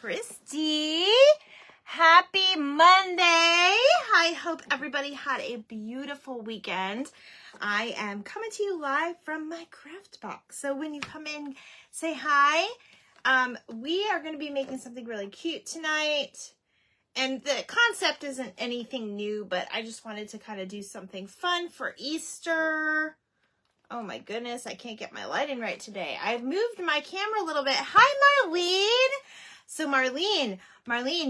Christy. Happy Monday. I hope everybody had a beautiful weekend. I am coming to you live from my craft box. So when you come in, say hi. We are going to be making something really cute tonight. And the concept isn't anything new, but I just wanted to kind of do something fun for Easter. Oh my goodness, I can't get my lighting right today. I've moved my camera a little bit. Hi, Marlene. So Marlene,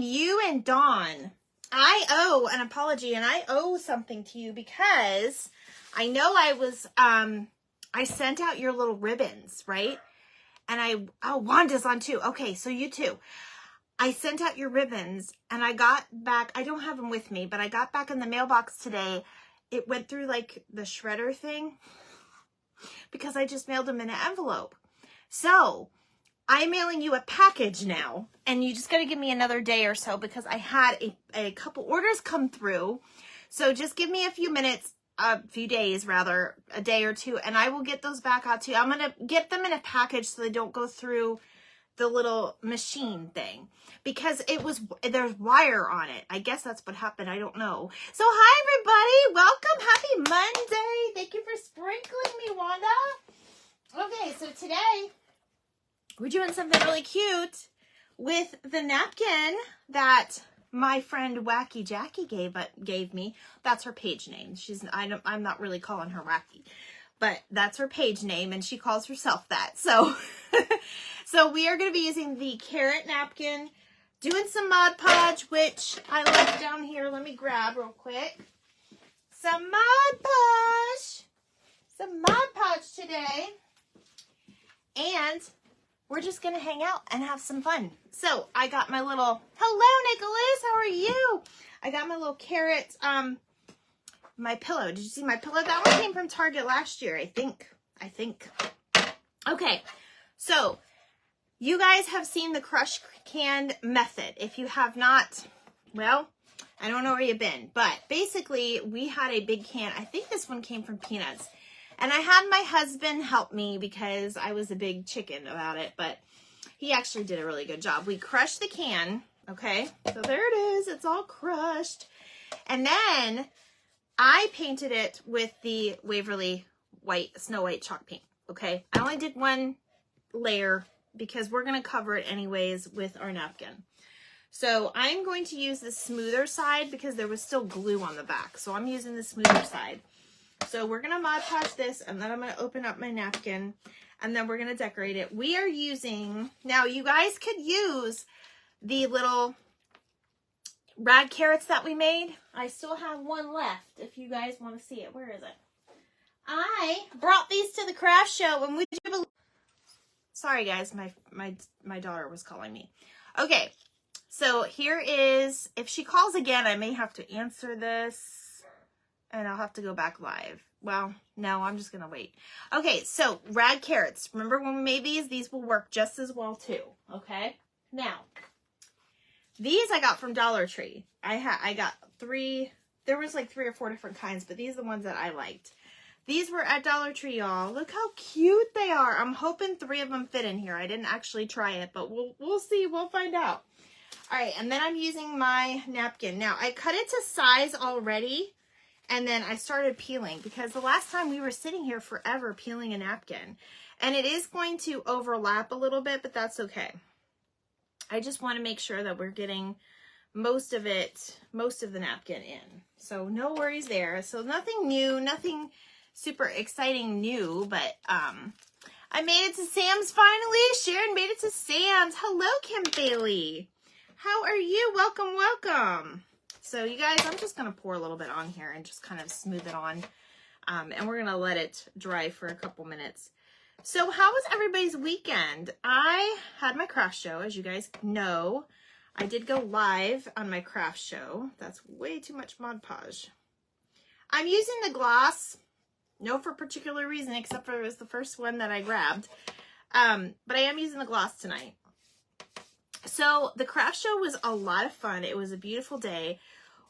you and Dawn, I owe an apology, and I owe something to you because I know I sent out your little ribbons, right? And Wanda's on too. Okay, so you too. I sent out your ribbons and I got back, I don't have them with me, but I got back in the mailbox today. It went through like the shredder thing because I just mailed them in an envelope. So I'm mailing you a package now, and you just got to give me another day or so because I had a couple orders come through. So just give me a few minutes, a few days rather, a day or two, and I will get those back out to you. I'm going to get them in a package so they don't go through the little machine thing because there's wire on it. I guess that's what happened. I don't know. So hi everybody. Welcome. Happy Monday. Thank you for sprinkling me, Wanda. Okay, so today we're doing something really cute with the napkin that my friend Wacky Jackie gave me. That's her page name. I'm not really calling her Wacky, but that's her page name, and she calls herself that. So, so we are going to be using the carrot napkin, doing some Mod Podge, which I left down here. Let me grab real quick. Some Mod Podge today, and we're just going to hang out and have some fun. So I got my little, hello Nicholas, how are you? I got my little carrot, my pillow. Did you see my pillow? That one came from Target last year, I think. Okay, so you guys have seen the crush can method. If you have not, well, I don't know where you've been, but basically we had a big can. I think this one came from Peanuts. And I had my husband help me because I was a big chicken about it, but he actually did a really good job. We crushed the can, okay? So there it is. It's all crushed. And then I painted it with the Waverly Snow White chalk paint, okay? I only did one layer because we're going to cover it anyways with our napkin. So I'm going to use the smoother side because there was still glue on the back. So I'm using the smoother side. So we're going to Mod Podge this, and then I'm going to open up my napkin, and then we're going to decorate it. We are using, now you guys could use the little rad carrots that we made. I still have one left if you guys want to see it. Where is it? I brought these to the craft show, and we did sorry guys, my daughter was calling me. Okay, so here is, if she calls again, I may have to answer this. And I'll have to go back live. Well, no, I'm just going to wait. Okay, so rad carrots. Remember when we made these? These will work just as well too. Okay? Now, these I got from Dollar Tree. I got 3. There was like 3 or 4 different kinds, but these are the ones that I liked. These were at Dollar Tree, y'all. Look how cute they are. I'm hoping 3 of them fit in here. I didn't actually try it, but we'll see. We'll find out. All right, and then I'm using my napkin. Now, I cut it to size already. And then I started peeling because the last time we were sitting here forever peeling a napkin. And it is going to overlap a little bit, but that's okay. I just want to make sure that we're getting most of the napkin in. So no worries there. So nothing new, nothing super exciting new, but I made it to Sam's finally. Sharon made it to Sam's. Hello, Kim Bailey. How are you? Welcome, welcome. So you guys, I'm just going to pour a little bit on here and just kind of smooth it on. And we're going to let it dry for a couple minutes. So how was everybody's weekend? I had my craft show, as you guys know. I did go live on my craft show. That's way too much Mod Podge. I'm using the gloss. No for particular reason, except for it was the first one that I grabbed. But I am using the gloss tonight. So the craft show was a lot of fun. It was a beautiful day.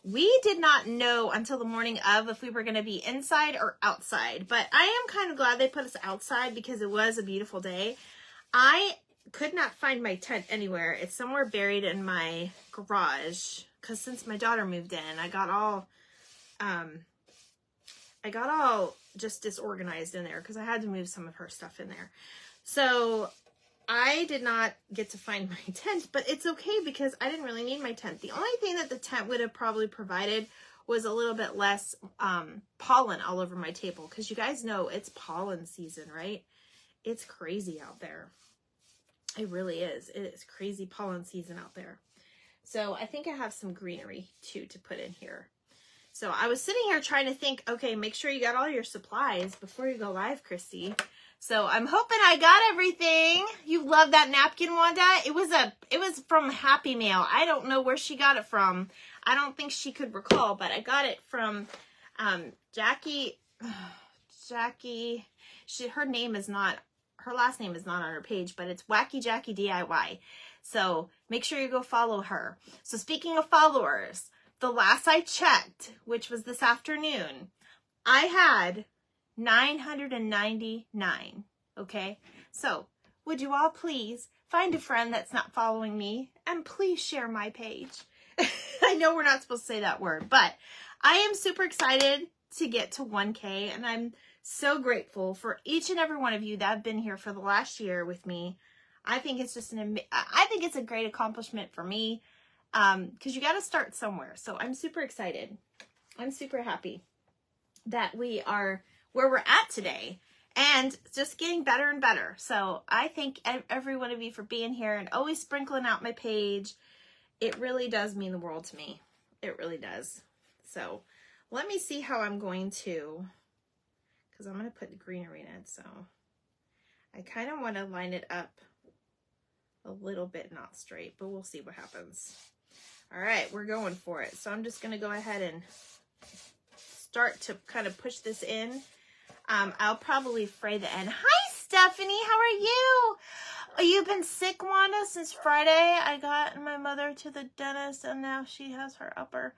We did not know until the morning of if we were going to be inside or outside, but I am kind of glad they put us outside because it was a beautiful day. I could not find my tent anywhere. It's somewhere buried in my garage, because since my daughter moved in, I got all just disorganized in there because I had to move some of her stuff in there. So I did not get to find my tent, but it's okay because I didn't really need my tent. The only thing that the tent would have probably provided was a little bit less pollen all over my table, because you guys know it's pollen season, right? It's crazy out there. It really is. It is crazy pollen season out there. So I think I have some greenery too to put in here. So I was sitting here trying to think, okay, make sure you got all your supplies before you go live, Christy. So I'm hoping I got everything. You love that napkin, Wanda? It was from Happy Mail. I don't know where she got it from. I don't think she could recall, but I got it from Jackie. Jackie. Her last name is not on her page, but it's Wacky Jackie DIY. So make sure you go follow her. So speaking of followers, the last I checked, which was this afternoon, I had 999. Okay. So would you all please find a friend that's not following me and please share my page. I know we're not supposed to say that word, but I am super excited to get to 1K, and I'm so grateful for each and every one of you that have been here for the last year with me. I think it's just I think it's a great accomplishment for me, because you got to start somewhere. So I'm super excited. I'm super happy that we are where we're at today, and just getting better and better. So I thank every one of you for being here and always sprinkling out my page. It really does mean the world to me. It really does. So let me see how I'm going to, because I'm going to put the greenery in it. So I kind of want to line it up a little bit, not straight, but we'll see what happens. All right, we're going for it. So I'm just going to go ahead and start to kind of push this in. I'll probably fray the end. Hi, Stephanie. How are you? Oh, you've been sick, Wanda, since Friday. I got my mother to the dentist, and now she has her upper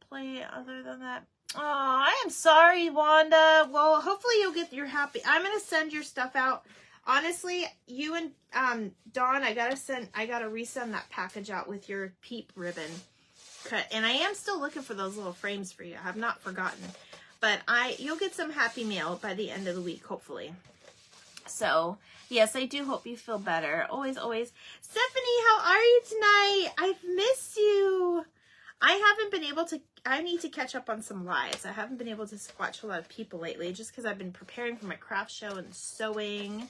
plate. Other than that, oh, I am sorry, Wanda. Well, hopefully you'll get your happy. I'm going to send your stuff out. Honestly, you and Dawn, I gotta resend that package out with your PEEP ribbon cut. And I am still looking for those little frames for you. I have not forgotten. But you'll get some happy mail by the end of the week, hopefully. So, yes, I do hope you feel better. Always, always. Stephanie, how are you tonight? I've missed you. I haven't been able to, I need to catch up on some lives. I haven't been able to watch a lot of people lately, just because I've been preparing for my craft show and sewing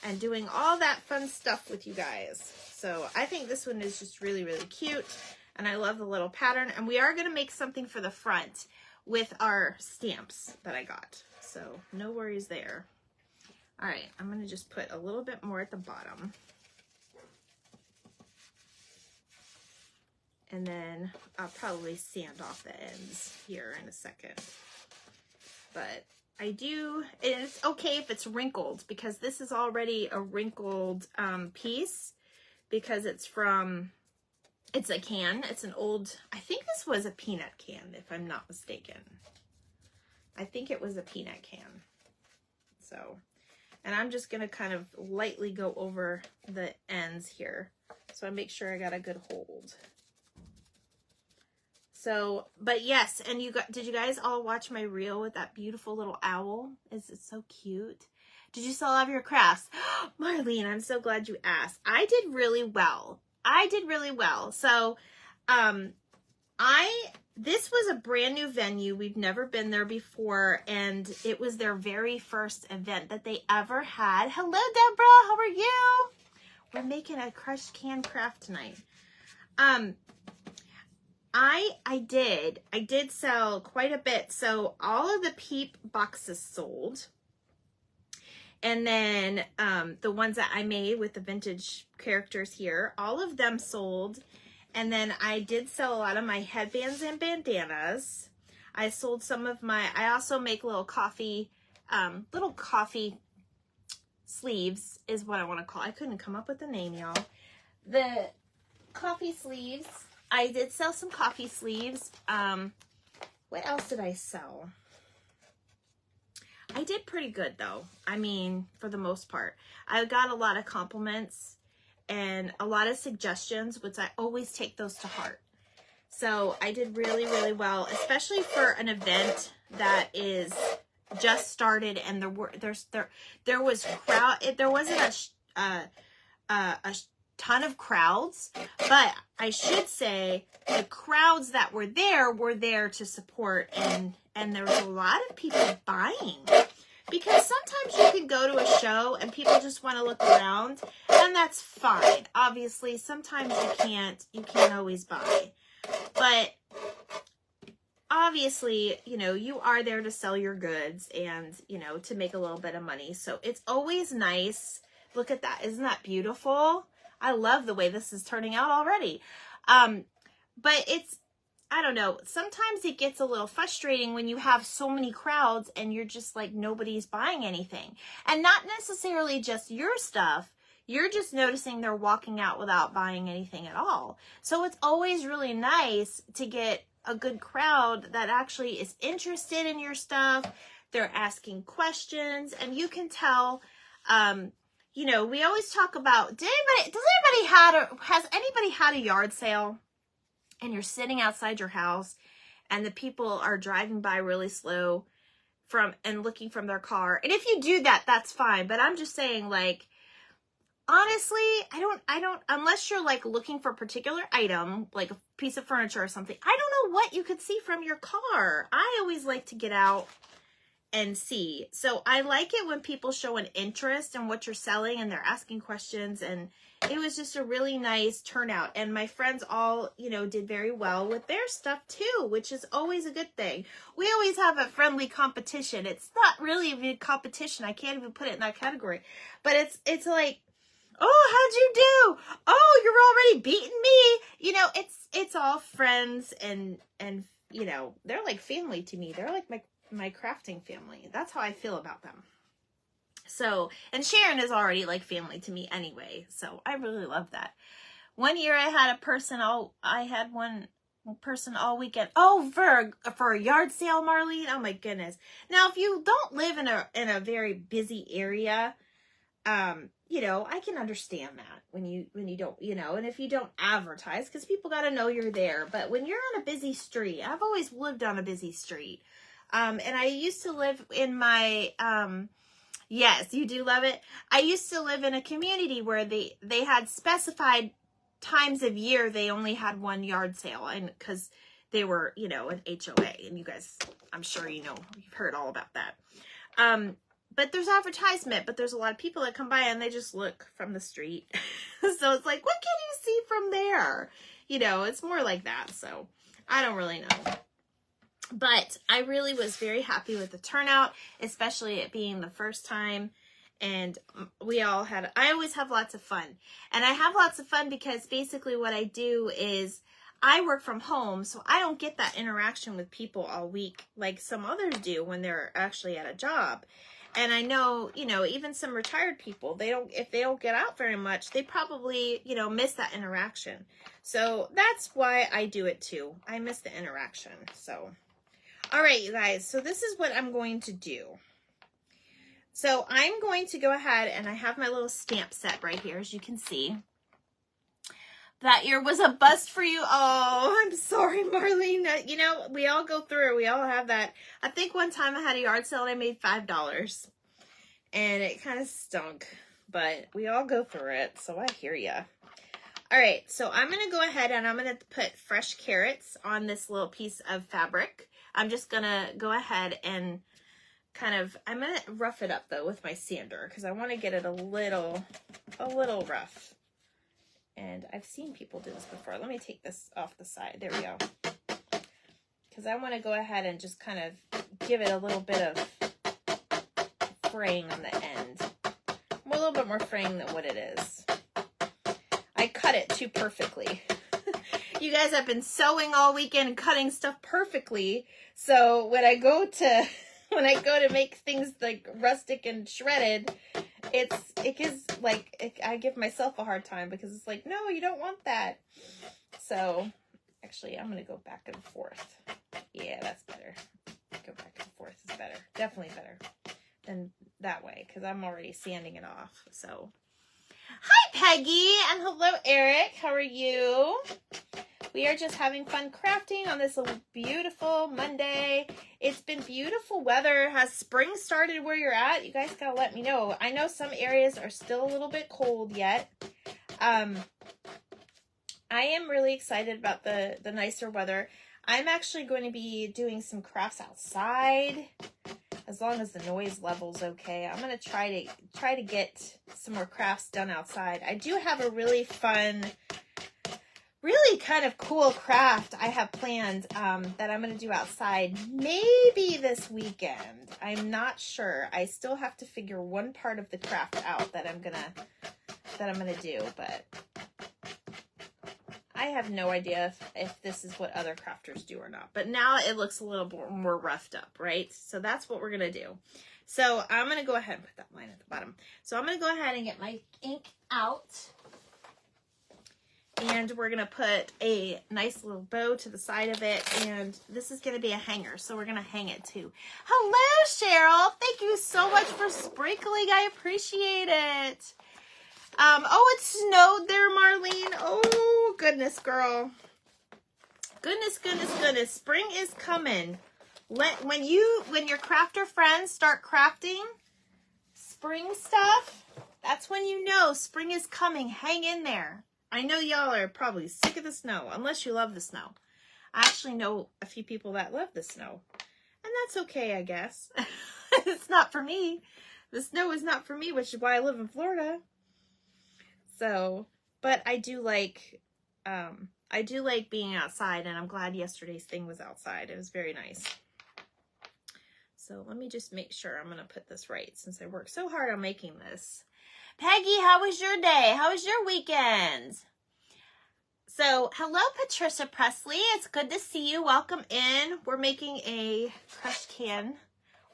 and doing all that fun stuff with you guys. So I think this one is just really, really cute. And I love the little pattern. And we are going to make something for the front with our stamps that I got. So no worries there. All right, I'm going to just put a little bit more at the bottom. And then I'll probably sand off the ends here in a second. But I do, and it's okay if it's wrinkled, because this is already a wrinkled piece, because it's a can. It's an old, I think this was a peanut can, if I'm not mistaken. I think it was a peanut can. So, and I'm just going to kind of lightly go over the ends here, so I make sure I got a good hold. So, but yes, and did you guys all watch my reel with that beautiful little owl? Is it so cute? Did you sell all of your crafts? Marlene, I'm so glad you asked. I did really well. So, this was a brand new venue. We've never been there before, and it was their very first event that they ever had. Hello, Deborah. How are you? We're making a crushed can craft tonight. I did sell quite a bit. So all of the PEEP boxes sold. And then the ones that I made with the vintage characters here, all of them sold. And then I did sell a lot of my headbands and bandanas. I sold some of I also make little coffee sleeves is what I want to call it. I couldn't come up with the name, y'all. The coffee sleeves. I did sell some coffee sleeves. What else did I sell? I did pretty good, though. I mean, for the most part. I got a lot of compliments. and a lot of suggestions, which I always take those to heart. So I did really, really well, especially for an event that is just started, and there was crowd. There wasn't a ton of crowds, but I should say the crowds that were there to support, and there was a lot of people buying, because sometimes you can go to a show and people just want to look around, and that's fine. Obviously, sometimes you can't always buy, but obviously, you know, you are there to sell your goods and, you know, to make a little bit of money. So it's always nice. Look at that. Isn't that beautiful? I love the way this is turning out already. But it's, I don't know, sometimes it gets a little frustrating when you have so many crowds and you're just like, nobody's buying anything. And not necessarily just your stuff. You're just noticing they're walking out without buying anything at all. So it's always really nice to get a good crowd that actually is interested in your stuff. They're asking questions, and you can tell, you know, we always talk about, has anybody had a yard sale and you're sitting outside your house and the people are driving by really slow and looking from their car? And if you do that, that's fine. But I'm just saying, like, honestly, I don't, unless you're like looking for a particular item, like a piece of furniture or something, I don't know what you could see from your car. I always like to get out and see. So I like it when people show an interest in what you're selling and they're asking questions, and it was just a really nice turnout. And my friends all, you know, did very well with their stuff too, which is always a good thing. We always have a friendly competition. It's not really a big competition. I can't even put it in that category, but it's like, oh, how'd you do? Oh, you're already beating me. You know, it's all friends, and you know, they're like family to me. They're like my crafting family. That's how I feel about them. So, and Sharon is already like family to me anyway. So I really love that. One year I had one person all weekend. Oh, for a yard sale, Marlene. Oh my goodness. Now, if you don't live in a very busy area, you know, I can understand that when you don't, you know, and if you don't advertise, because people got to know you're there. But when you're on a busy street, I've always lived on a busy street. And I used to live in my, yes, you do love it. I used to live in a community where they had specified times of year. They only had one yard sale, and because they were, you know, an HOA, and you guys, I'm sure, you know, you've heard all about that. But there's advertisement, but there's a lot of people that come by and they just look from the street. So it's like, what can you see from there? You know, it's more like that. So I don't really know. But I really was very happy with the turnout, especially it being the first time. And I always have lots of fun. And I have lots of fun because basically what I do is I work from home, so I don't get that interaction with people all week like some others do when they're actually at a job. And I know, you know, even some retired people, if they don't get out very much, they probably, you know, miss that interaction. So that's why I do it too. I miss the interaction. So, all right, you guys. So this is what I'm going to do. So I'm going to go ahead, and I have my little stamp set right here, as you can see. That year was a bust for you. Oh, I'm sorry, Marlene. You know, we all go through. We all have that. I think one time I had a yard sale and I made $5. And it kind of stunk. But we all go through it. So I hear ya. All right. So I'm going to go ahead and I'm going to put fresh carrots on this little piece of fabric. I'm just going to go ahead and I'm going to rough it up, though, with my sander. Because I want to get it a little rough. And I've seen people do this before. Let me take this off the side. There we go. Because I want to go ahead and just kind of give it a little bit of fraying on the end. A little bit more fraying than what it is. I cut it too perfectly. You guys have been sewing all weekend and cutting stuff perfectly. So when I go to make things like rustic and shredded, it gives like, I give myself a hard time because it's like, no, you don't want that. So actually I'm going to go back and forth. Yeah, that's better. Go back and forth is better. Definitely better than that way because I'm already sanding it off. So, hi Peggy, and hello, Eric. How are you? We are just having fun crafting on this beautiful Monday. It's been beautiful weather. Has spring started where you're at? You guys gotta let me know. I know some areas are still a little bit cold yet. I am really excited about the nicer weather. I'm actually going to be doing some crafts outside, as long as the noise level's okay. I'm going to try to get some more crafts done outside. I do have a really fun, really kind of cool craft I have planned that I'm going to do outside maybe this weekend. I'm not sure. I still have to figure one part of the craft out that I'm going to do, but I have no idea if this is what other crafters do or not. But now it looks a little more roughed up, right? So that's what we're going to do. So I'm going to go ahead and put that line at the bottom. So I'm going to go ahead and get my ink out. And we're going to put a nice little bow to the side of it. And this is going to be a hanger. So we're going to hang it too. Hello, Cheryl. Thank you so much for sprinkling. I appreciate it. Oh, it snowed there, Marlene. Oh, goodness, girl. Goodness, goodness, goodness. Spring is coming. When your crafter friends start crafting spring stuff, that's when you know spring is coming. Hang in there. I know y'all are probably sick of the snow, unless you love the snow. I actually know a few people that love the snow, and that's okay, I guess. It's not for me. The snow is not for me, which is why I live in Florida. So, but I do like being outside, and I'm glad yesterday's thing was outside. It was very nice. So let me just make sure I'm going to put this right since I worked so hard on making this. Peggy, how was your day? How was your weekend? So, hello, Patricia Presley. It's good to see you. Welcome in. We're making a crushed can.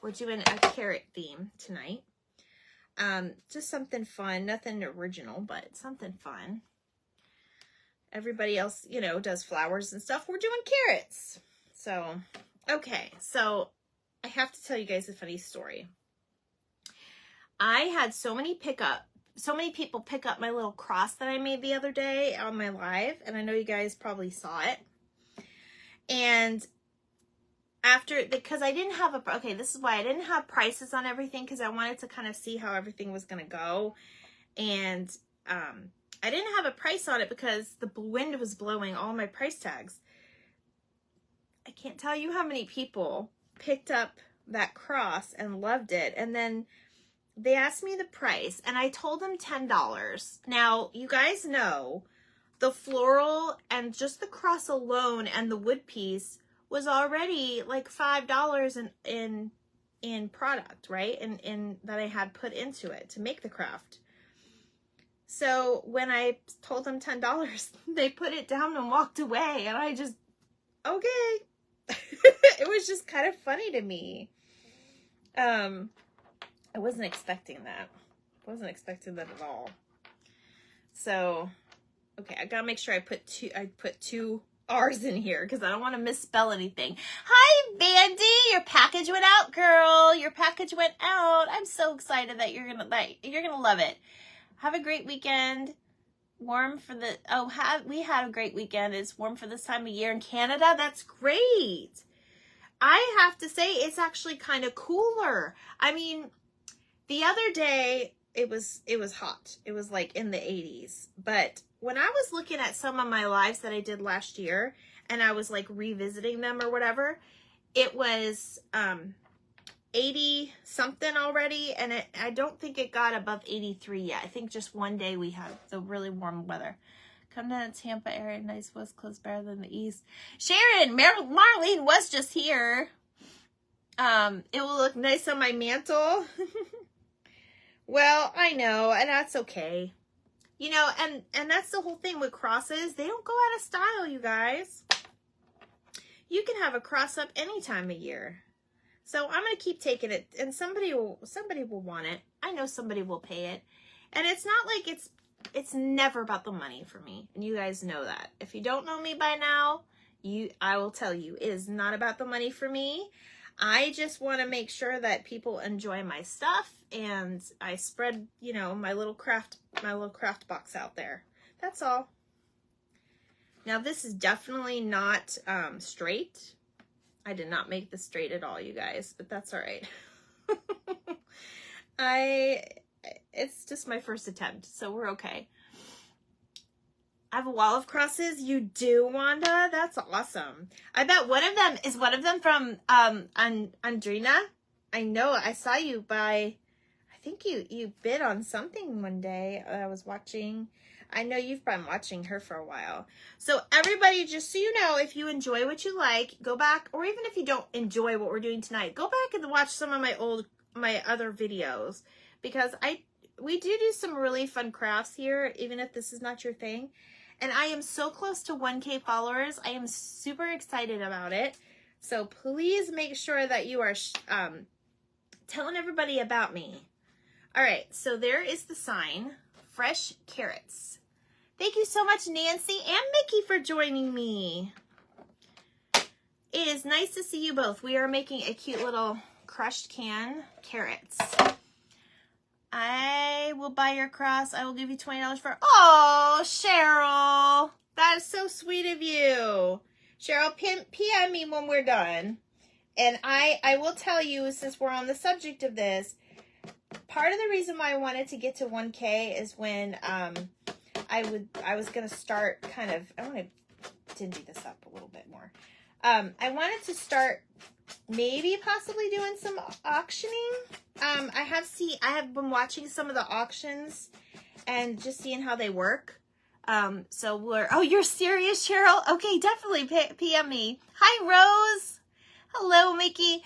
We're doing a carrot theme tonight. Just something fun, nothing original, but something fun. Everybody else, you know, does flowers and stuff. We're doing carrots. So, okay. So I have to tell you guys a funny story. I had so many people pick up my little cross that I made the other day on my live, and I know you guys probably saw it. And because I didn't have this is why I didn't have prices on everything, because I wanted to kind of see how everything was going to go. And I didn't have a price on it because the wind was blowing all my price tags. I can't tell you how many people picked up that cross and loved it. And then they asked me the price, and I told them $10. Now, you guys know the floral and just the cross alone and the wood piece was already like $5 in product, right? And that I had put into it to make the craft. So when I told them $10, they put it down and walked away, and I just, okay. It was just kind of funny to me. I wasn't expecting that. Wasn't expecting that at all. So, okay, I gotta make sure I put two R's in here because I don't want to misspell anything. Hi, Vandy. Your package went out, girl. Your package went out. I'm so excited that you're gonna love it. Have a great weekend. Warm for the we had a great weekend. It's warm for this time of year in Canada. That's great. I have to say it's actually kind of cooler. I mean, the other day it was hot. It was like in the 80s. But when I was looking at some of my lives that I did last year and I was like revisiting them or whatever, it was 80 something already, and I don't think it got above 83 yet. I think just one day we had the really warm weather. Come to the Tampa area, nice West Coast, better than the East. Sharon, Marlene was just here. It will look nice on my mantle. Well, I know, and that's okay. You know, and that's the whole thing with crosses. They don't go out of style, you guys. You can have a cross up any time of year. So I'm going to keep taking it, and somebody will want it. I know somebody will pay it. And it's not like it's never about the money for me. And you guys know that. If you don't know me by now, I will tell you, it is not about the money for me. I just want to make sure that people enjoy my stuff, and I spread, you know, my little craft box out there. That's all. Now this is definitely not straight. I did not make this straight at all, you guys, but that's all right. It's just my first attempt, so we're okay. I have a wall of crosses. You do, Wanda? That's awesome. I bet one of them from Andrina. I know, I saw you buy, I think you bid on something one day I was watching. I know you've been watching her for a while. So everybody, just so you know, if you enjoy what you like, go back, or even if you don't enjoy what we're doing tonight, go back and watch some of my other videos, because we do some really fun crafts here, even if this is not your thing. And I am so close to 1K followers. I am super excited about it. So please make sure that you are telling everybody about me. All right, so there is the sign, fresh carrots. Thank you so much, Nancy and Mickey, for joining me. It is nice to see you both. We are making a cute little crushed can carrots. I will buy your cross. I will give you $20 for... Oh, Cheryl. That is so sweet of you. Cheryl, PM me when we're done. And I will tell you, since we're on the subject of this, part of the reason why I wanted to get to 1K is when I was going to start kind of... I want to dingy this up a little bit more. I wanted to start maybe possibly doing some auctioning. I have been watching some of the auctions and just seeing how they work. So oh, you're serious, Cheryl? Okay, definitely PM me. Hi, Rose. Hello, Mickey.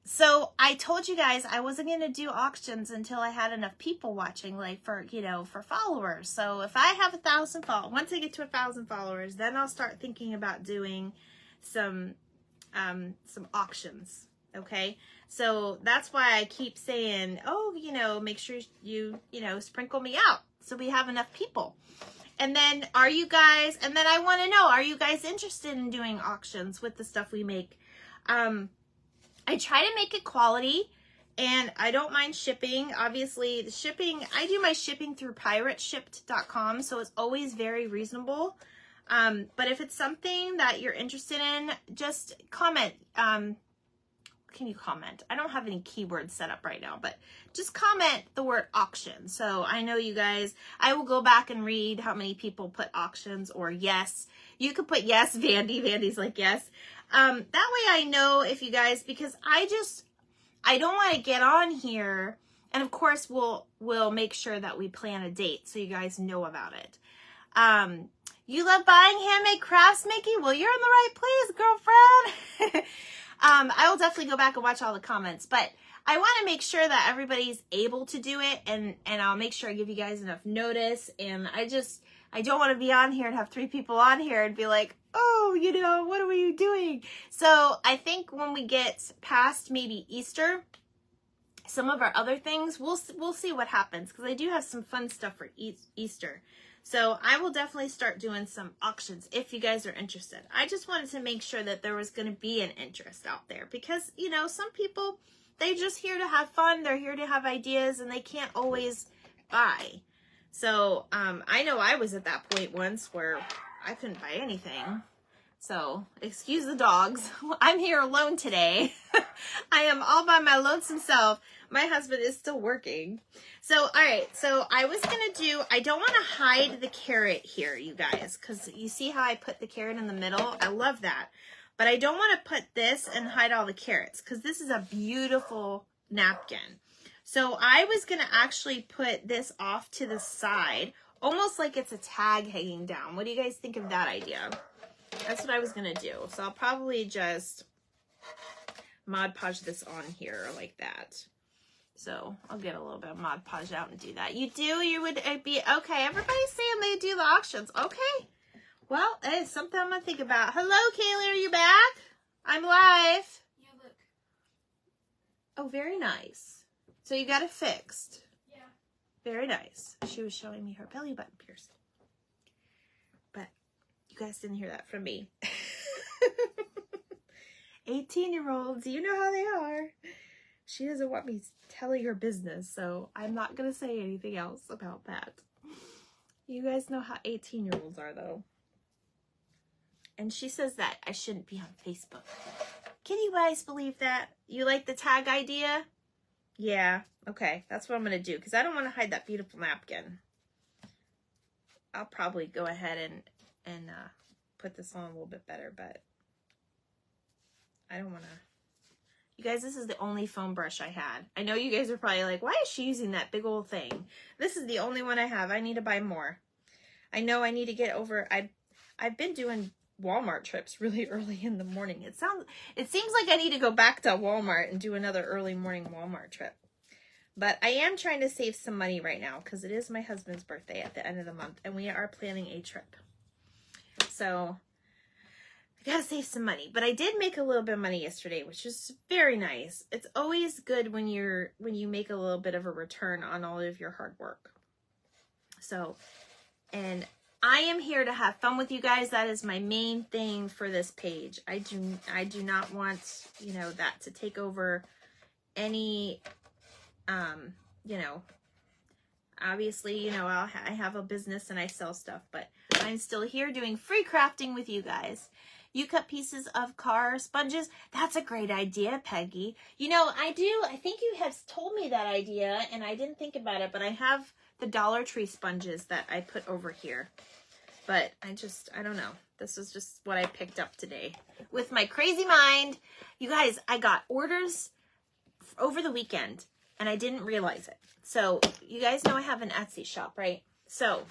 So I told you guys I wasn't going to do auctions until I had enough people watching, like for followers. So if I have 1,000 followers, once I get to 1,000 followers, then I'll start thinking about doing some auctions. Okay. So that's why I keep saying, oh, make sure you sprinkle me out so we have enough people. And then and then I want to know, are you guys interested in doing auctions with the stuff we make? I try to make it quality, and I don't mind shipping. Obviously, the shipping, I do my shipping through pirateshipped.com, so it's always very reasonable. But if it's something that you're interested in, just comment. Can you comment? I don't have any keywords set up right now, but just comment the word auction. So I know you guys, I will go back and read how many people put auctions or yes. You could put yes, Vandy. Vandy's like yes. That way I know if you guys, because I don't want to get on here. And of course we'll make sure that we plan a date so you guys know about it. You love buying handmade crafts, Mickey? Well, you're in the right place, girlfriend. I will definitely go back and watch all the comments, but I want to make sure that everybody's able to do it, and I'll make sure I give you guys enough notice. And I don't want to be on here and have 3 people on here and be like, oh, what are we doing? So I think when we get past maybe Easter, some of our other things, we'll see what happens, because I do have some fun stuff for Easter. So I will definitely start doing some auctions if you guys are interested. I just wanted to make sure that there was going to be an interest out there, because, some people, they're just here to have fun. They're here to have ideas, and they can't always buy. So I know I was at that point once where I couldn't buy anything. So excuse the dogs. I'm here alone today. I am all by my lonesome self. My husband is still working. So, all right. So I was going to do, I don't want to hide the carrot here, you guys, because you see how I put the carrot in the middle? I love that. But I don't want to put this and hide all the carrots, because this is a beautiful napkin. So I was going to actually put this off to the side, almost like it's a tag hanging down. What do you guys think of that idea? That's what I was going to do. So I'll probably just Mod Podge this on here like that. So I'll get a little bit of Mod Podge out and do that. You do? You would be, okay, everybody's saying they do the auctions. Okay. Well, it's something I'm going to think about. Hello, Kaylee, are you back? I'm live. Yeah, look. Oh, very nice. So you got it fixed. Yeah. Very nice. She was showing me her belly button piercing. But you guys didn't hear that from me. 18-year-olds, you know how they are. She doesn't want me telling her business, so I'm not going to say anything else about that. You guys know how 18-year-olds are, though. And she says that I shouldn't be on Facebook. Can you guys believe that? You like the tag idea? Yeah, okay. That's what I'm going to do, because I don't want to hide that beautiful napkin. I'll probably go ahead and put this on a little bit better, but I don't want to. You guys, this is the only foam brush I had. I know you guys are probably like, why is she using that big old thing? This is the only one I have. I need to buy more. I know I need to get over, I've been doing Walmart trips really early in the morning. It seems like I need to go back to Walmart and do another early morning Walmart trip. But I am trying to save some money right now because it is my husband's birthday at the end of the month and we are planning a trip. So I gotta save some money, but I did make a little bit of money yesterday, which is very nice. It's always good when you make a little bit of a return on all of your hard work. So, and I am here to have fun with you guys. That is my main thing for this page. I do not want, you know, that to take over any, you know, obviously, you know, I have a business and I sell stuff, but I'm still here doing free crafting with you guys. You cut pieces of car sponges. That's a great idea, Peggy. You know, I think you have told me that idea and I didn't think about it, but I have the Dollar Tree sponges that I put over here. But I don't know. This is just what I picked up today with my crazy mind. You guys, I got orders over the weekend and I didn't realize it. So you guys know I have an Etsy shop, right? So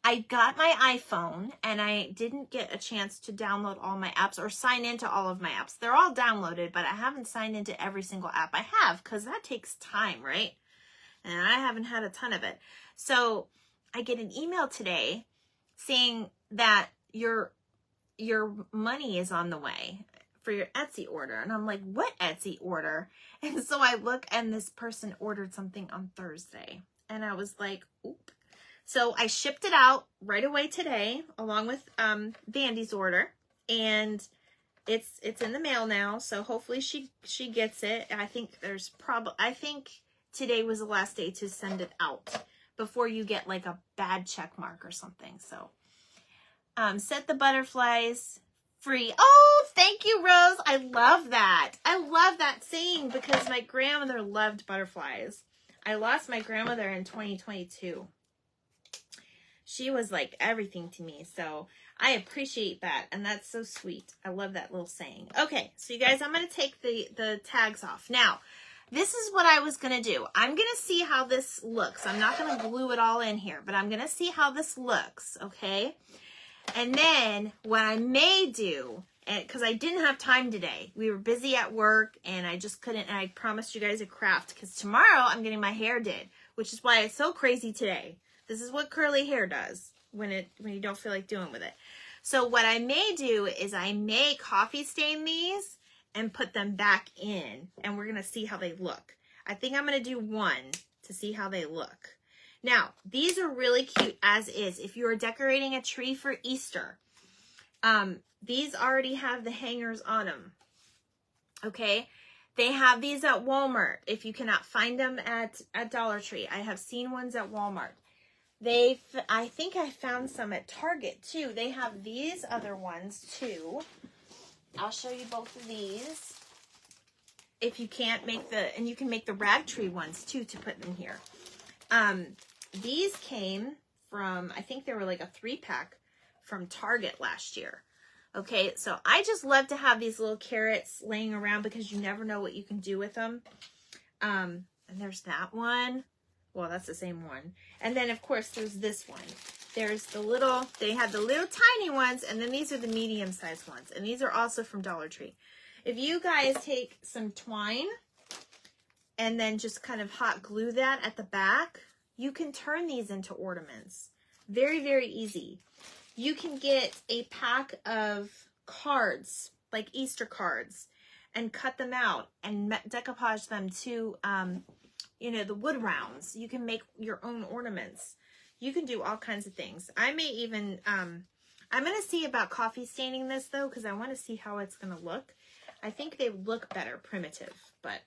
I got my iPhone and I didn't get a chance to download all my apps or sign into all of my apps. They're all downloaded, but I haven't signed into every single app I have because that takes time, right? And I haven't had a ton of it. So I get an email today saying that your money is on the way for your Etsy order. And I'm like, what Etsy order? And so I look and this person ordered something on Thursday. And I was like, oop. So I shipped it out right away today, along with Vandy's order, and it's in the mail now. So hopefully she gets it. I think today was the last day to send it out before you get like a bad check mark or something. So set the butterflies free. Oh, thank you, Rose. I love that. I love that saying because my grandmother loved butterflies. I lost my grandmother in 2022. She was like everything to me, so I appreciate that, and that's so sweet. I love that little saying. Okay, so you guys, I'm going to take the tags off. Now, this is what I was going to do. I'm going to see how this looks. I'm not going to glue it all in here, but I'm going to see how this looks, okay? And then what I may do, because I didn't have time today. We were busy at work, and I just couldn't, and I promised you guys a craft, because tomorrow I'm getting my hair did, which is why it's so crazy today. This is what curly hair does when you don't feel like doing with it. So what I may do is I may coffee stain these and put them back in, and we're going to see how they look. I think I'm going to do one to see how they look. Now, these are really cute as is. If you are decorating a tree for Easter, these already have the hangers on them. Okay? They have these at Walmart if you cannot find them at Dollar Tree. I have seen ones at Walmart. I think I found some at Target too. They have these other ones too. I'll show you both of these. If you can't make and you can make the rag tree ones too to put in here. These came from, I think they were like a 3-pack from Target last year. Okay, so I just love to have these little carrots laying around because you never know what you can do with them. And there's that one. Well, that's the same one. And then, of course, there's this one. There's they have the little tiny ones, and then these are the medium-sized ones. And these are also from Dollar Tree. If you guys take some twine and then just kind of hot glue that at the back, you can turn these into ornaments. Very, very easy. You can get a pack of cards, like Easter cards, and cut them out and decoupage them to you know, the wood rounds. You can make your own ornaments. You can do all kinds of things. I may even, I'm going to see about coffee staining this, though, because I want to see how it's going to look. I think they would look better primitive, but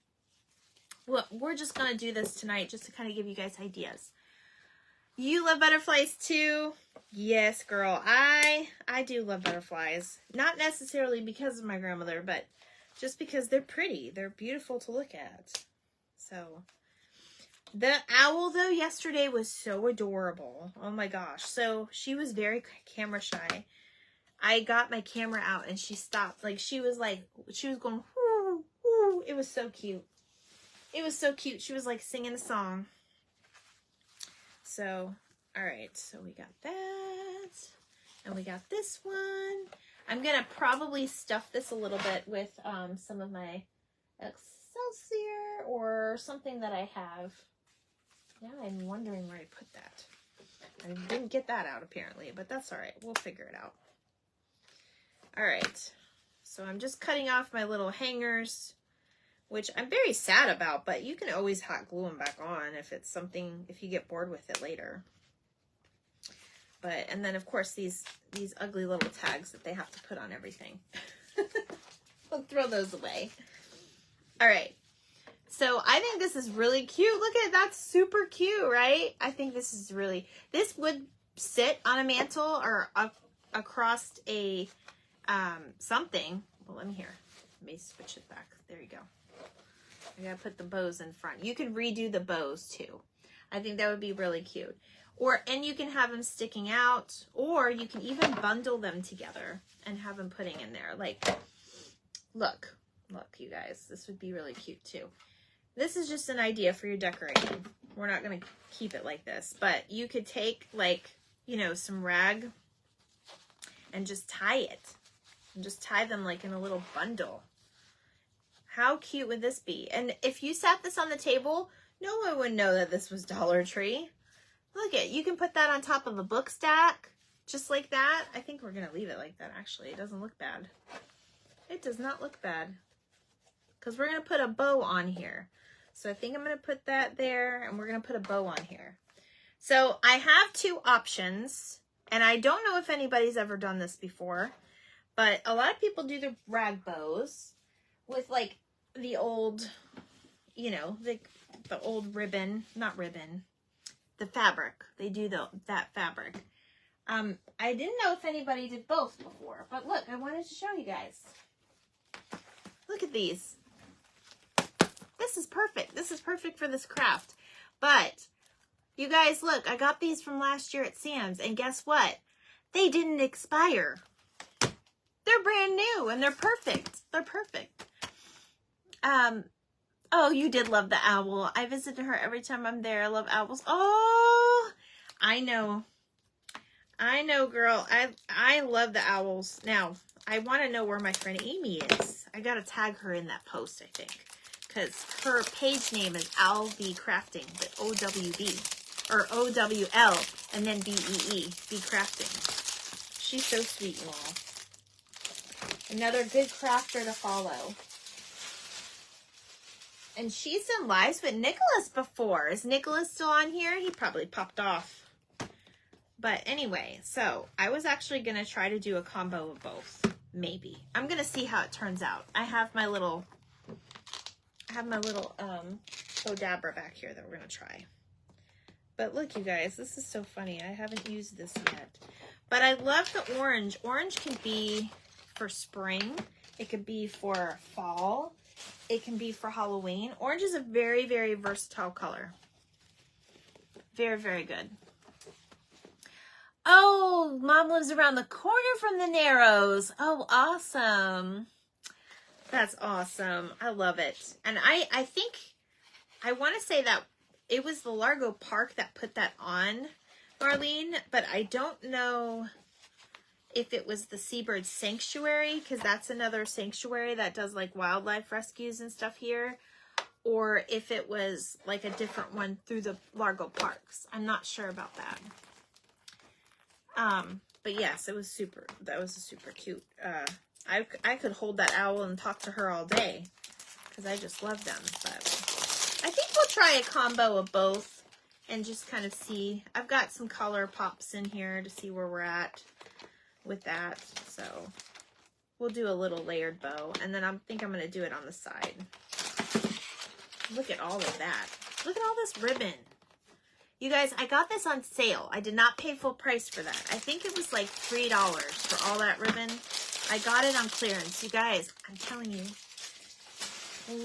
well, we're just going to do this tonight just to kind of give you guys ideas. You love butterflies, too? Yes, girl. I do love butterflies. Not necessarily because of my grandmother, but just because they're pretty. They're beautiful to look at. So, the owl, though, yesterday was so adorable. Oh, my gosh. So, she was very camera shy. I got my camera out, and she stopped. She was going, whoo, whoo. It was so cute. It was so cute. She was, singing a song. So, all right. So, we got that. And we got this one. I'm going to probably stuff this a little bit with some of my Excelsior or something that I have. Now I'm wondering where I put that. I didn't get that out apparently, but that's all right. We'll figure it out. All right. So I'm just cutting off my little hangers, which I'm very sad about, but you can always hot glue them back on if it's something, if you get bored with it later. But, and then of course these ugly little tags that they have to put on everything. We'll throw those away. All right. So I think this is really cute. Look at it. That's super cute, right? I think this is really, this would sit on a mantle or across a, something. Well, let me switch it back. There you go. I gotta put the bows in front. You can redo the bows too. I think that would be really cute. And you can have them sticking out, or you can even bundle them together and have them putting in there. Look, you guys, this would be really cute too. This is just an idea for your decorating. We're not going to keep it like this, but you could take some rag and just tie it. And just tie them in a little bundle. How cute would this be? And if you sat this on the table, no one would know that this was Dollar Tree. Look you can put that on top of a book stack, just like that. I think we're going to leave it like that, actually. It doesn't look bad. It does not look bad. Because we're going to put a bow on here. So I think I'm going to put that there, and we're going to put a bow on here. So I have two options, and I don't know if anybody's ever done this before, but a lot of people do the rag bows with the old, the old ribbon, not ribbon, the fabric. They do that fabric. I didn't know if anybody did both before, but look, I wanted to show you guys. Look at these. This is perfect. This is perfect for this craft. But you guys, look, I got these from last year at Sam's, and guess what? They didn't expire. They're brand new, and they're perfect. They're perfect. Oh, you did love the owl. I visit her every time I'm there. I love owls. Oh, I know. I know, girl. I love the owls. Now, I want to know where my friend Amy is. I got to tag her in that post, I think. Because her page name is OWB Crafting, but O-W-B. Or O-W-L, and then B-E-E, B Crafting. She's so sweet, you all. Another good crafter to follow. And she's done lives with Nicholas before. Is Nicholas still on here? He probably popped off. But anyway, so I was actually going to try to do a combo of both. Maybe. I'm going to see how it turns out. I have my little Bodabra back here that we're going to try. But look, you guys, this is so funny. I haven't used this yet. But I love the orange. Orange can be for spring. It could be for fall. It can be for Halloween. Orange is a very, very versatile color. Very, very good. Oh, Mom lives around the corner from the Narrows. Oh, awesome. That's awesome. I love it. And I think, I want to say that it was the Largo Park that put that on, Marlene, but I don't know if it was the Seabird Sanctuary, because that's another sanctuary that does wildlife rescues and stuff here, or if it was a different one through the Largo Parks. I'm not sure about that. But yes, it was that was a super cute. I could hold that owl and talk to her all day because I just love them. But I think we'll try a combo of both and just kind of see. I've got some color pops in here to see where we're at. with that. So we'll do a little layered bow, and then I think I'm going to do it on the side. Look at all of that. Look at all this ribbon. You guys, I got this on sale. I did not pay full price for that. I think it was like $3 for all that ribbon. I got it on clearance. You guys, I'm telling you,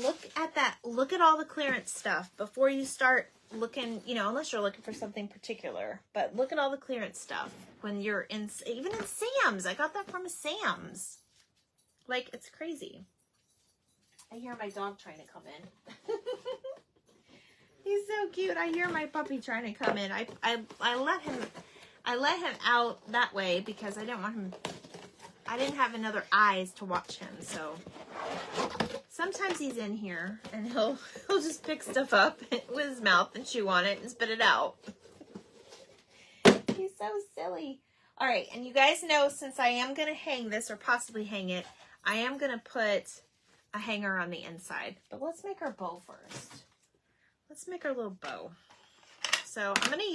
look at that. Look at all the clearance stuff before you start looking, you know, unless you're looking for something particular. But look at all the clearance stuff when you're in, even in Sam's. I got that from a Sam's. Like, it's crazy. I hear my dog trying to come in. He's so cute. I hear my puppy trying to come in. I let him out that way because I didn't want him, I didn't have another eyes to watch him. So sometimes he's in here and he'll just pick stuff up with his mouth and chew on it and spit it out. He's so silly. All right, and you guys know, since I am going to hang this or possibly hang it, I am going to put a hanger on the inside. But let's make our bow first. Let's make our little bow. So I am going to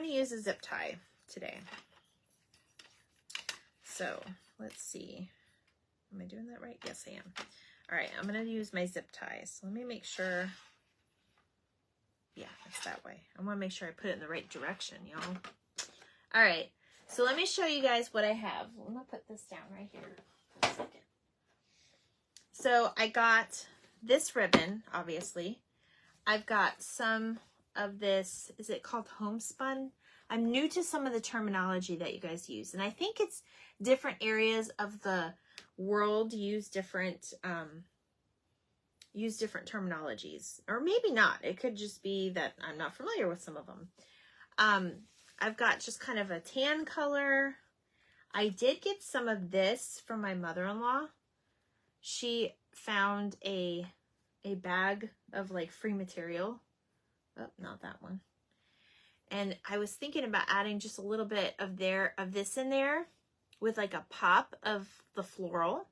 use a zip tie today. So let's see. Am I doing that right? Yes, I am. All right, I'm going to use my zip tie. So let me make sure. Yeah, it's that way. I want to make sure I put it in the right direction, y'all. All right, so let me show you guys what I have. I'm going to put this down right here for a second. So I got this ribbon, obviously. I've got some of this, is it called homespun? I'm new to some of the terminology that you guys use, and I think it's different areas of the world use different terminologies, or maybe not. It could just be that I'm not familiar with some of them. I've got just kind of a tan color. I did get some of this from my mother-in-law. She found a bag of like free material. Oh, not that one. And I was thinking about adding just a little bit of this in there with like a pop of the floral.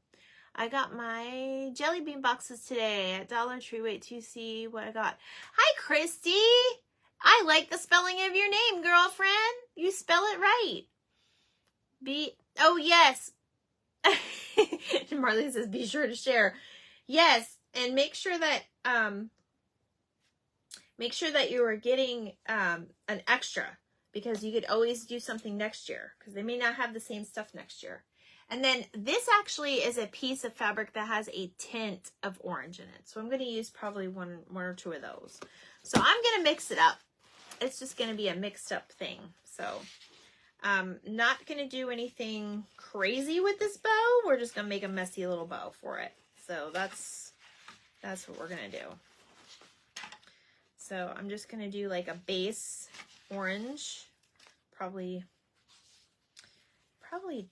I got my jelly bean boxes today at Dollar Tree. Wait to see what I got. Hi, Christy. I like the spelling of your name, girlfriend. You spell it right. Oh, yes. Marley says, be sure to share. Yes, and make sure that you are getting an extra, because you could always do something next year, because they may not have the same stuff next year. And then this actually is a piece of fabric that has a tint of orange in it. So I'm going to use probably one or two of those. So I'm going to mix it up. It's just going to be a mixed up thing. So I'm not going to do anything crazy with this bow. We're just going to make a messy little bow for it. So that's what we're going to do. So I'm just going to do like a base orange, probably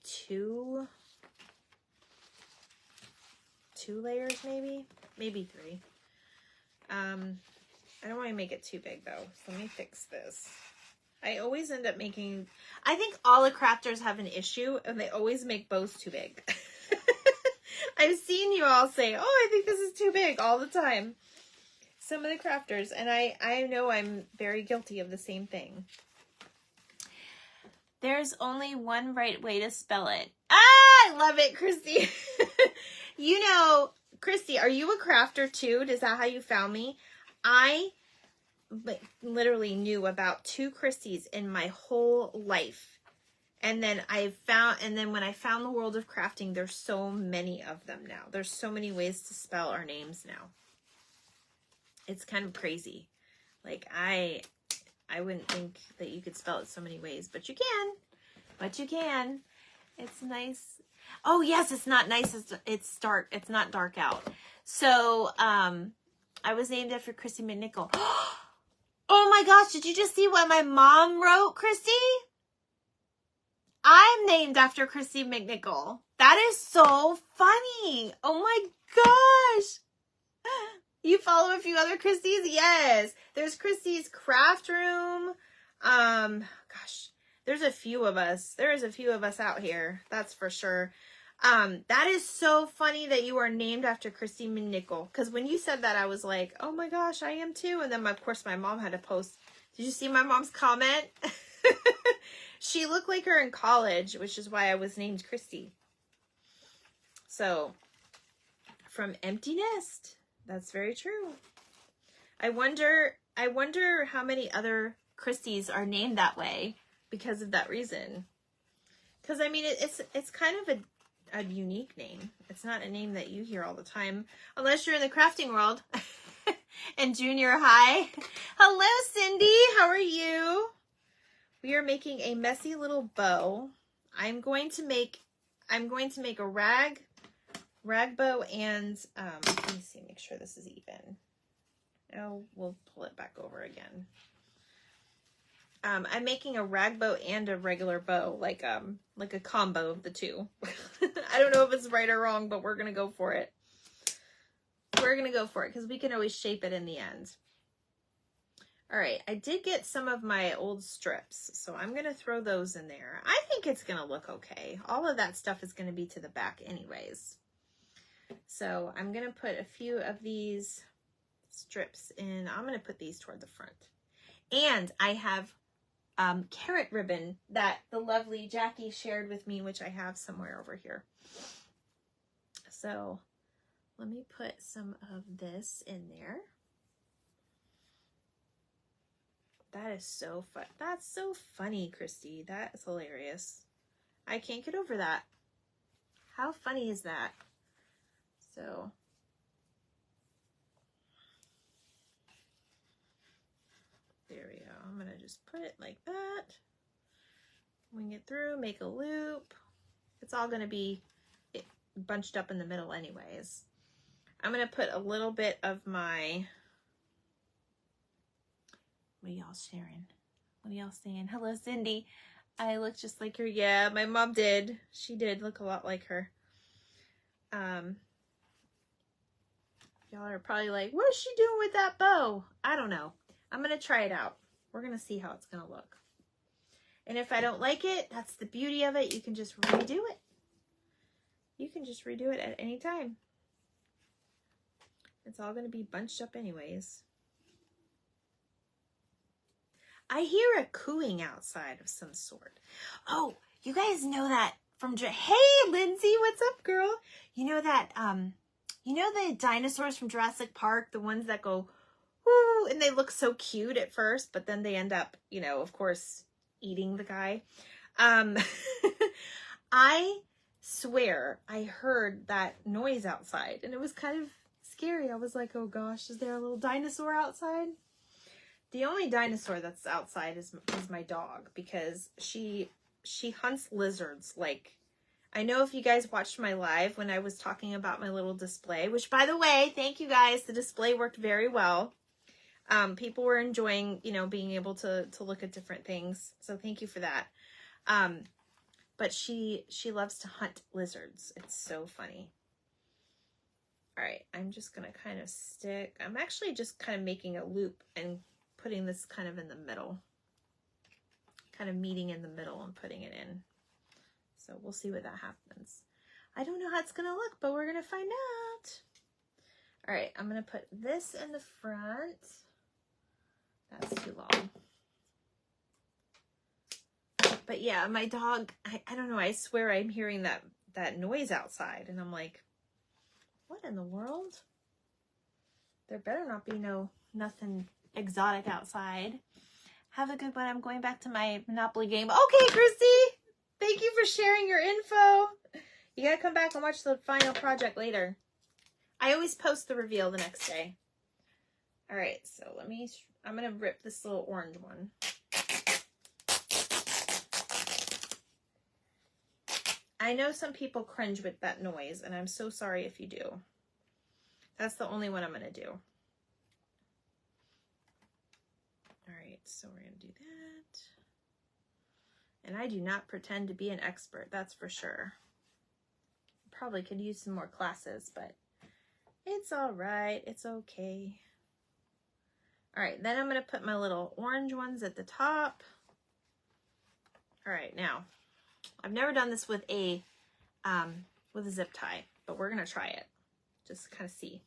two layers, maybe three. I don't want to make it too big though, so let me fix this. I always end up making, I think all the crafters have an issue, and they always make bows too big. I've seen you all say, oh, I think this is too big all the time. Some of the crafters, and I know I'm very guilty of the same thing. There's only one right way to spell it. Ah, I love it, Christy. You know, Christy, are you a crafter too? Is that how you found me? I literally knew about 2 Christies in my whole life. And then when I found the World of Crafting, there's so many of them now. There's so many ways to spell our names now. It's kind of crazy. Like, I wouldn't think that you could spell it so many ways, but you can. But you can. It's nice. Oh, yes, it's not nice. It's dark. It's not dark out. So, I was named after Christy McNichol. Oh my gosh, did you just see what my mom wrote, Christy? I'm named after Christy McNichol. That is so funny. Oh my gosh. You follow a few other Christies? Yes. There's Christy's Craft Room. Gosh, there's a few of us. There's a few of us out here. That's for sure. That is so funny that you are named after Christy McNichol. Because when you said that, I was like, oh my gosh, I am too. And then, of course, my mom had to post. Did you see my mom's comment? She looked like her in college, which is why I was named Christy. So, from Empty Nest. That's very true. I wonder how many other Christies are named that way because of that reason. Because, I mean, it's kind of a unique name. It's not a name that you hear all the time, unless you're in the crafting world and junior high. Hello, Cindy. How are you? We are making a messy little bow. I'm going to make a rag bow and let me see, make sure this is even. Oh, we'll pull it back over again. I'm making a rag bow and a regular bow, like a combo of the two. I don't know if it's right or wrong, but we're gonna go for it. We're gonna go for it because we can always shape it in the end. All right, I did get some of my old strips, so I'm gonna throw those in there. I think it's gonna look okay. All of that stuff is gonna be to the back anyways. So I'm gonna put a few of these strips in. I'm gonna put these toward the front. And I have carrot ribbon that the lovely Jackie shared with me, which I have somewhere over here. So let me put some of this in there. That is so fun. That's so funny, Christy. That is hilarious. I can't get over that. How funny is that? So there we go. I'm gonna just put it like that. Wing it through, make a loop. It's all gonna be bunched up in the middle anyways. I'm gonna put a little bit of my, what are y'all sharing? What are y'all saying? Hello, Cindy. I look just like her. Yeah, my mom did. She did look a lot like her. Y'all are probably like, what is she doing with that bow? I don't know. I'm gonna try it out. We're gonna see how it's gonna look. And if I don't like it, that's the beauty of it. You can just redo it. You can just redo it at any time. It's all gonna be bunched up anyways. I hear a cooing outside of some sort. Oh, you guys know that from, hey, Lindsay, what's up, girl? You know that, you know the dinosaurs from Jurassic Park, the ones that go, whoo, and they look so cute at first, but then they end up, you know, of course, eating the guy. I swear I heard that noise outside, and it was kind of scary. I was like, oh gosh, is there a little dinosaur outside? The only dinosaur that's outside is my dog, because she hunts lizards. Like, I know if you guys watched my live when I was talking about my little display, which, by the way, thank you guys. The display worked very well. People were enjoying, you know, being able to look at different things. So thank you for that. But she loves to hunt lizards. It's so funny. All right, I'm just going to kind of stick. I'm actually just kind of making a loop and putting this kind of in the middle. Kind of meeting in the middle and putting it in. So we'll see what that happens. I don't know how it's going to look, but we're going to find out. All right, I'm going to put this in the front. That's too long. But yeah, my dog, I don't know, I swear I'm hearing that noise outside. And I'm like, what in the world? There better not be nothing exotic outside. Have a good one. I'm going back to my Monopoly game. Okay, Christy. Thank you for sharing your info. You gotta come back and watch the final project later. I always post the reveal the next day. All right, so I'm gonna rip this little orange one. I know some people cringe with that noise, and I'm so sorry if you do. That's the only one I'm gonna do. All right, so we're gonna do that. And I do not pretend to be an expert, that's for sure. Probably could use some more classes, but it's all right, it's okay. All right, then I'm gonna put my little orange ones at the top. All right, now, I've never done this with a zip tie, but we're gonna try it. Just kind of see.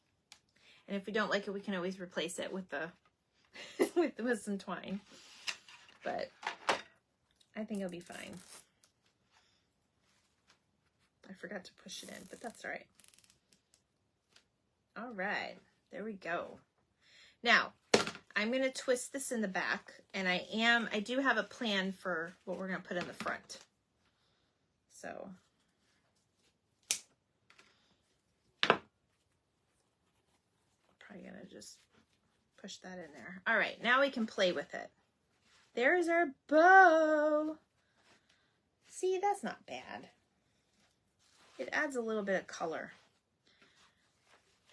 And if we don't like it, we can always replace it with the with some twine. But I think it'll be fine. I forgot to push it in, but that's all right. All right, there we go. Now, I'm going to twist this in the back, and I do have a plan for what we're going to put in the front. So, probably going to just push that in there. All right, now we can play with it. There's our bow. See, that's not bad. It adds a little bit of color.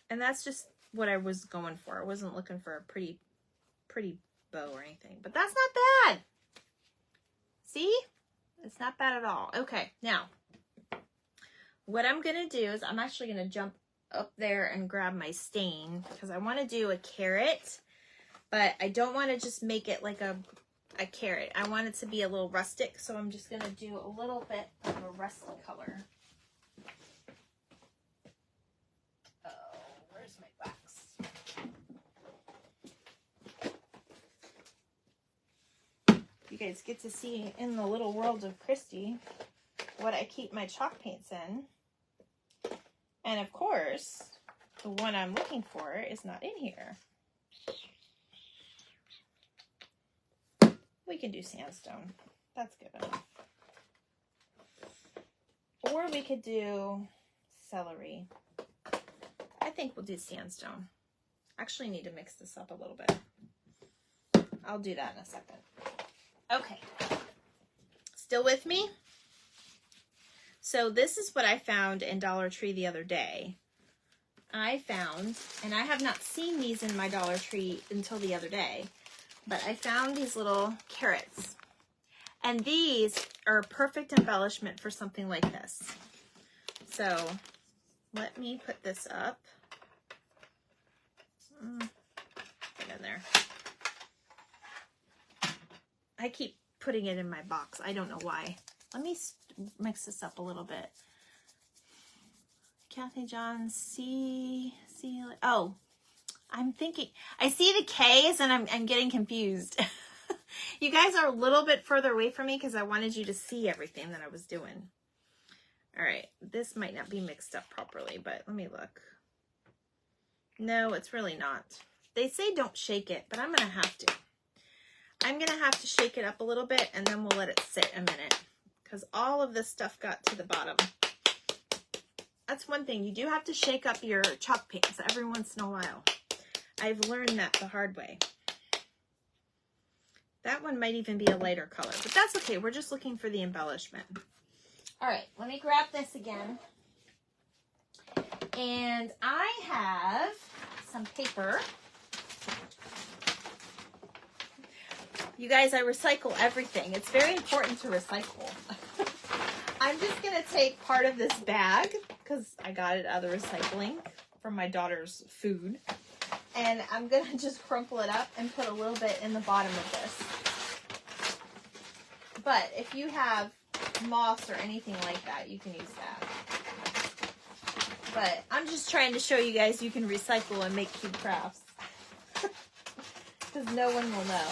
And that's just what I was going for. I wasn't looking for a pretty bow or anything, but that's not bad. See? It's not bad at all. Okay, now, what I'm going to do is I'm actually going to jump up there and grab my stain because I want to do a carrot, but I don't want to just make it like a carrot. I want it to be a little rustic, so I'm just going to do a little bit of a rusty color. You guys get to see in the little world of Christy what I keep my chalk paints in. And of course, the one I'm looking for is not in here. We can do sandstone. That's good enough. Or we could do celery. I think we'll do sandstone. Actually need to mix this up a little bit. I'll do that in a second. Okay, still with me? So this is what I found in Dollar Tree the other day. I found, and I have not seen these in my Dollar Tree until the other day, but I found these little carrots. And these are a perfect embellishment for something like this. So let me put this up. Get in there. I keep putting it in my box. I don't know why. Let me mix this up a little bit. Kathy John, oh, I'm thinking, I see the K's and I'm getting confused. You guys are a little bit further away from me because I wanted you to see everything that I was doing. All right, this might not be mixed up properly, but let me look. No, it's really not. They say don't shake it, but I'm going to have to. I'm going to have to shake it up a little bit and then we'll let it sit a minute because all of this stuff got to the bottom. That's one thing. You do have to shake up your chalk paints every once in a while. I've learned that the hard way. That one might even be a lighter color, but that's okay. We're just looking for the embellishment. All right, let me grab this again. And I have some paper. You guys, I recycle everything. It's very important to recycle. I'm just going to take part of this bag because I got it out of the recycling from my daughter's food. And I'm going to just crumple it up and put a little bit in the bottom of this. But if you have moss or anything like that, you can use that. But I'm just trying to show you guys you can recycle and make cute crafts. Because no one will know.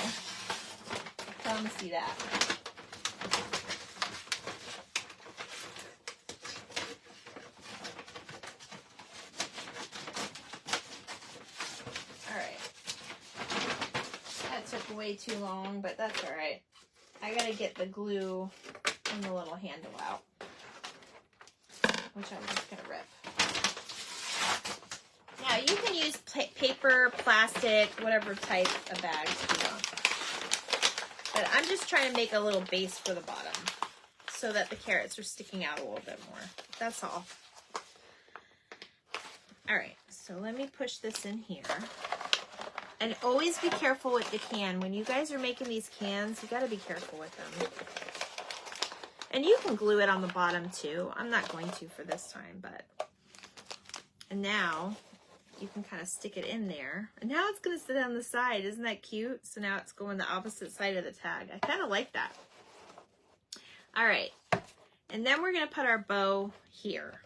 I promise you that. Took way too long, but that's all right. I gotta get the glue and the little handle out, which I'm just gonna rip. Now you can use paper, plastic, whatever type of bags you want. But I'm just trying to make a little base for the bottom so that the carrots are sticking out a little bit more. That's all. All right, so let me push this in here. And always be careful with the can. When you guys are making these cans, you got to be careful with them. And you can glue it on the bottom too. I'm not going to for this time, but. And now you can kind of stick it in there. And now it's going to sit on the side. Isn't that cute? So now it's going the opposite side of the tag. I kind of like that. All right. And then we're going to put our bow here.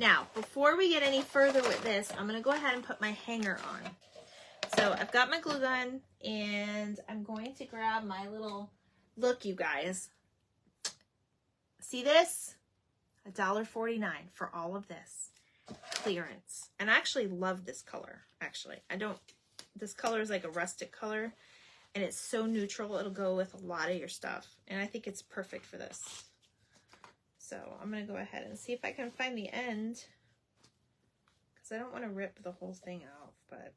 Now, before we get any further with this, I'm going to go ahead and put my hanger on. So I've got my glue gun and I'm going to grab my little, look you guys, See this? $1.49 for all of this. Clearance. And I actually love this color, actually. This color is like a rustic color, and it's so neutral. It'll go with a lot of your stuff, and I think it's perfect for this. So I'm going to go ahead and see if I can find the end, because I don't want to rip the whole thing out, but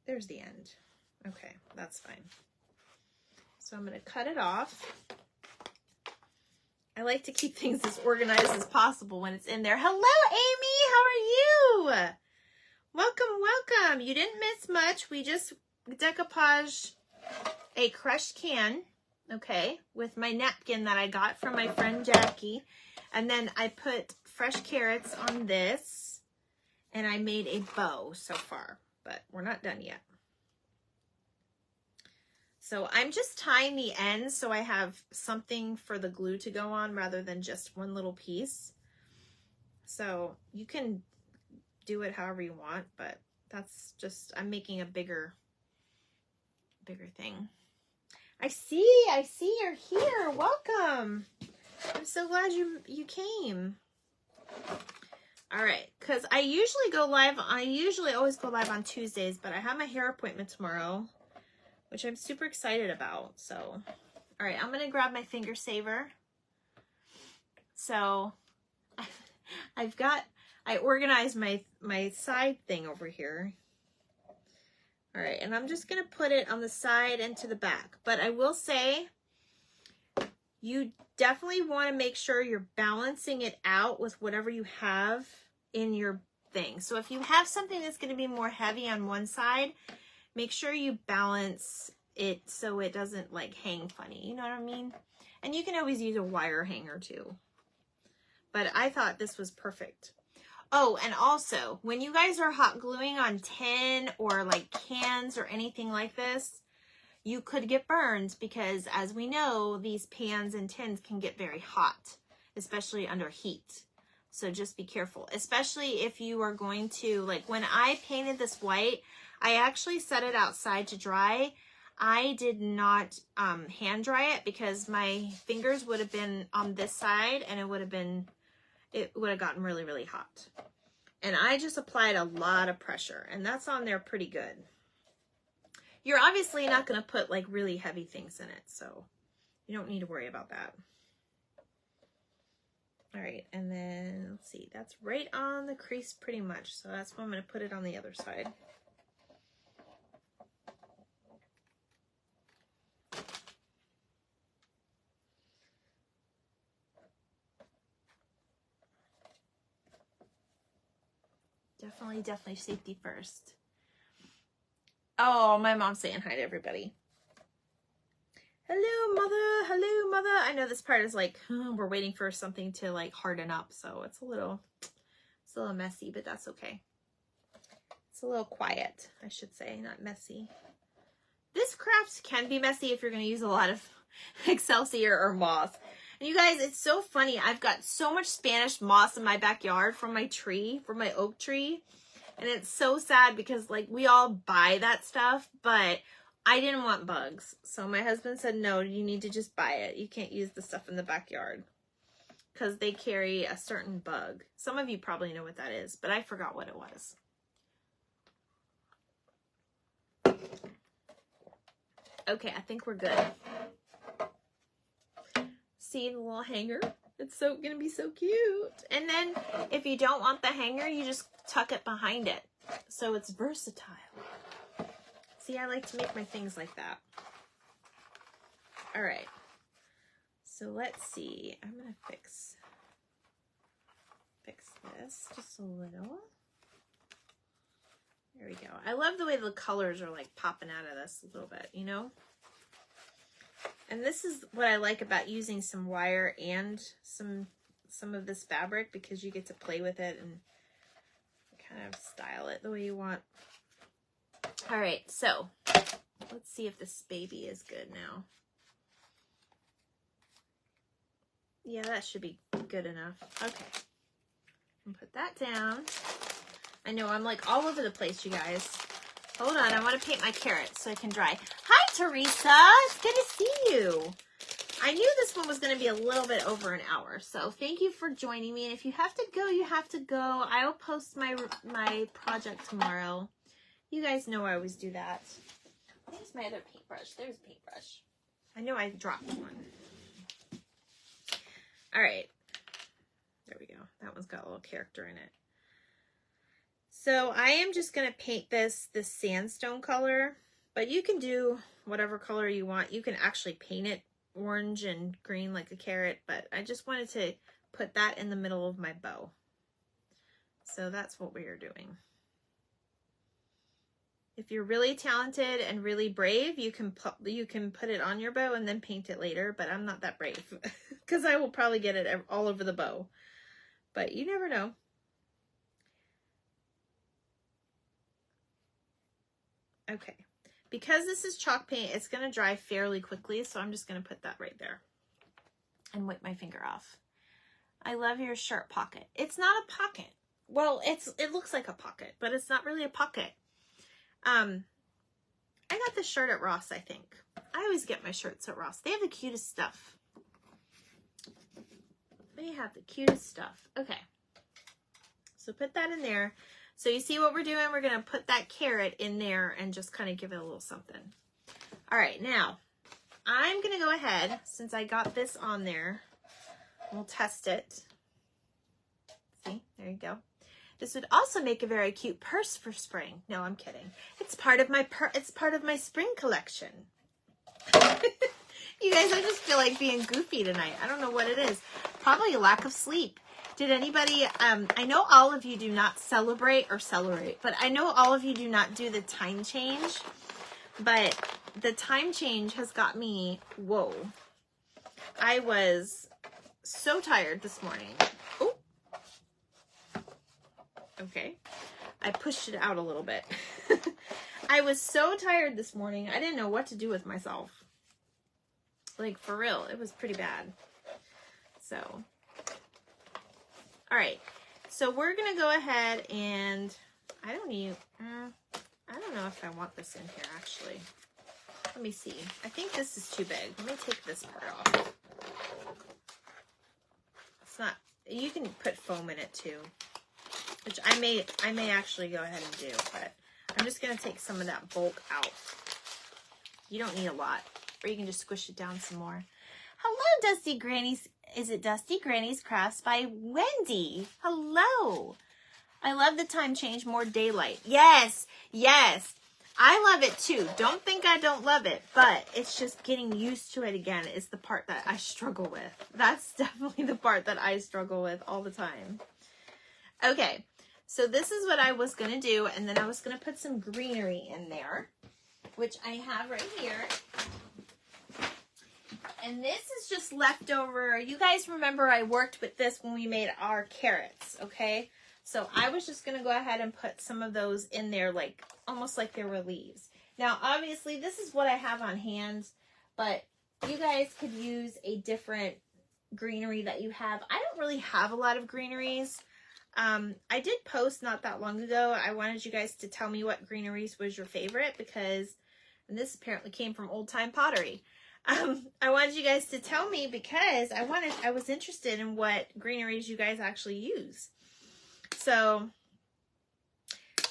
there's the end. Okay, that's fine. So I'm going to cut it off. I like to keep things as organized as possible when it's in there. Hello, Amy. How are you? Welcome, welcome. You didn't miss much. We just decoupaged a crushed can, okay, with my napkin that I got from my friend Jackie. And then I put fresh carrots on this, and I made a bow so far, but we're not done yet. So I'm just tying the ends so I have something for the glue to go on rather than just one little piece. So you can do it however you want, but that's just, I'm making a bigger thing. I see you're here. Welcome. I'm so glad you came. All right, because I usually always go live on Tuesdays, but I have my hair appointment tomorrow, which I'm super excited about. So, all right, I'm going to grab my finger saver. So I organized my side thing over here. All right, and I'm just going to put it on the side and to the back. But I will say, you definitely want to make sure you're balancing it out with whatever you have in your thing. So if you have something that's going to be more heavy on one side, make sure you balance it so it doesn't like hang funny. You know what I mean? And you can always use a wire hanger too. But I thought this was perfect. Oh, and also, when you guys are hot gluing on tin or like cans or anything like this, you could get burned because, as we know, these pans and tins can get very hot, especially under heat. So just be careful, especially if you are going to, like when I painted this white, I actually set it outside to dry. I did not hand dry it because my fingers would have been on this side and it would have gotten really, really hot. And I just applied a lot of pressure, and that's on there pretty good. You're obviously not going to put like really heavy things in it, so you don't need to worry about that. All right, and then let's see, that's right on the crease pretty much, so that's why I'm going to put it on the other side. Definitely safety first. Oh, my mom's saying hi to everybody. Hello, mother. I know this part is like, we're waiting for something to like harden up, so it's a little messy, but that's okay. It's a little quiet, I should say, not messy. This craft can be messy if you're going to use a lot of Excelsior or moss. And you guys, it's so funny. I've got so much Spanish moss in my backyard from my tree, from my oak tree. And it's so sad because like we all buy that stuff, but I didn't want bugs. So my husband said, no, you need to just buy it. You can't use the stuff in the backyard because they carry a certain bug. Some of you probably know what that is, but I forgot what it was. Okay, I think we're good. See the little hanger? It's gonna be so cute. And then if you don't want the hanger, you just tuck it behind it. So it's versatile. See, I like to make my things like that. All right. So let's see. I'm gonna fix this just a little. There we go. I love the way the colors are like popping out of this a little bit, you know? And this is what I like about using some wire and some of this fabric, because you get to play with it and kind of style it the way you want. All right, so let's see if this baby is good now. Yeah, that should be good enough. Okay, and put that down. I know I'm like all over the place, you guys. Hold on, I want to paint my carrots so I can dry. Hi, Teresa. It's good to see you. I knew this one was going to be a little bit over an hour, so thank you for joining me. And if you have to go, you have to go. I'll post my project tomorrow. You guys know I always do that. There's my other paintbrush. There's a paintbrush. I know I dropped one. All right. There we go. That one's got a little character in it. So I am just going to paint this sandstone color, but you can do whatever color you want. You can actually paint it orange and green like a carrot, but I just wanted to put that in the middle of my bow. So that's what we are doing. If you're really talented and really brave, you can put it on your bow and then paint it later, but I'm not that brave because I will probably get it all over the bow. But you never know. Okay. Because this is chalk paint, it's going to dry fairly quickly, so I'm just going to put that right there and wipe my finger off. I love your shirt pocket. It's not a pocket. Well, it looks like a pocket, but it's not really a pocket. I got this shirt at Ross, I think. I always get my shirts at Ross. They have the cutest stuff. They have the cutest stuff. Okay. So put that in there. So you see what we're doing? We're going to put that carrot in there and just kind of give it a little something. All right, now I'm going to go ahead, since I got this on there, we'll test it. See, there you go. This would also make a very cute purse for spring. No, I'm kidding. It's part of my spring collection. You guys, I just feel like being goofy tonight. I don't know what it is. Probably a lack of sleep. Did anybody, I know all of you do not celebrate, but I know all of you do not do the time change, but the time change has got me, whoa. I was so tired this morning. Oh, okay. I pushed it out a little bit. I was so tired this morning. I didn't know what to do with myself. Like, for real, it was pretty bad. So, all right. So we're going to go ahead and, I don't know if I want this in here, actually. Let me see. I think this is too big. Let me take this part off. It's not, you can put foam in it too, which I may actually go ahead and do, but I'm just going to take some of that bulk out. You don't need a lot, or you can just squish it down some more. Hello, Dusty Granny's. Is it Dusty Granny's Crafts by Wendy? Hello. I love the time change, more daylight. Yes, yes. I love it too. Don't think I don't love it, but it's just getting used to it again is the part that I struggle with. That's definitely the part that I struggle with all the time. Okay, so this is what I was going to do, and then I was going to put some greenery in there, which I have right here. And this is just leftover. You guys remember I worked with this when we made our carrots, okay? So I was just going to go ahead and put some of those in there, like almost like they were leaves. Now, obviously, this is what I have on hand, but you guys could use a different greenery that you have. I don't really have a lot of greeneries. I did post not that long ago. I wanted you guys to tell me what greeneries was your favorite because, and this apparently came from Old Time Pottery. I wanted you guys to tell me because I was interested in what greeneries you guys actually use. So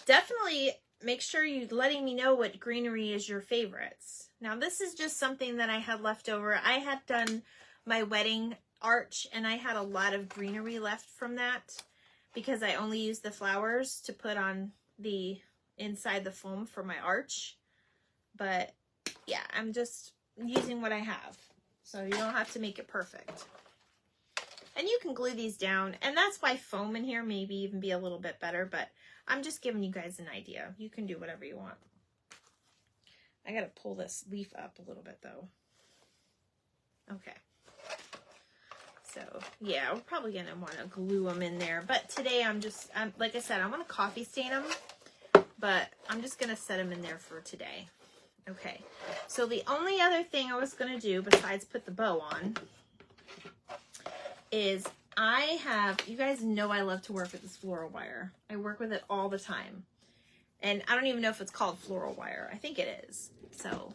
definitely make sure you're letting me know what greenery is your favorites. Now this is just something that I had left over. I had done my wedding arch and I had a lot of greenery left from that because I only used the flowers to put on the inside the foam for my arch. But yeah, I'm just using what I have, so you don't have to make it perfect. And you can glue these down, and that's why foam in here maybe even be a little bit better, but I'm just giving you guys an idea. You can do whatever you want. I gotta pull this leaf up a little bit though. Okay. So yeah, we're probably gonna want to glue them in there, but today like I said, I want to coffee stain them, but I'm just gonna set them in there for today. Okay, so the only other thing I was going to do besides put the bow on is you guys know I love to work with this floral wire. I work with it all the time. And I don't even know if it's called floral wire. I think it is. So,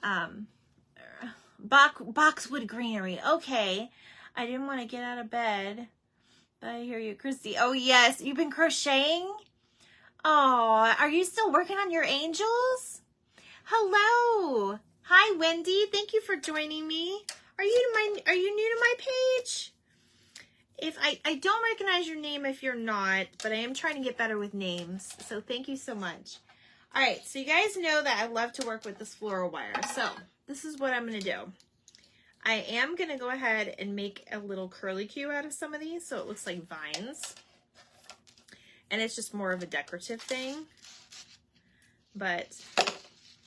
let Boxwood Greenery. Okay. I didn't want to get out of bed. But I hear you, Christy. Oh, yes. You've been crocheting? Oh, are you still working on your angels? Hello. Hi, Wendy. Thank you for joining me. Are you new to my page? If I don't recognize your name if you're not, but I am trying to get better with names. So thank you so much. All right, so you guys know that I love to work with this floral wire. So this is what I'm going to do. I am going to go ahead and make a little curlicue out of some of these so it looks like vines. And it's just more of a decorative thing. But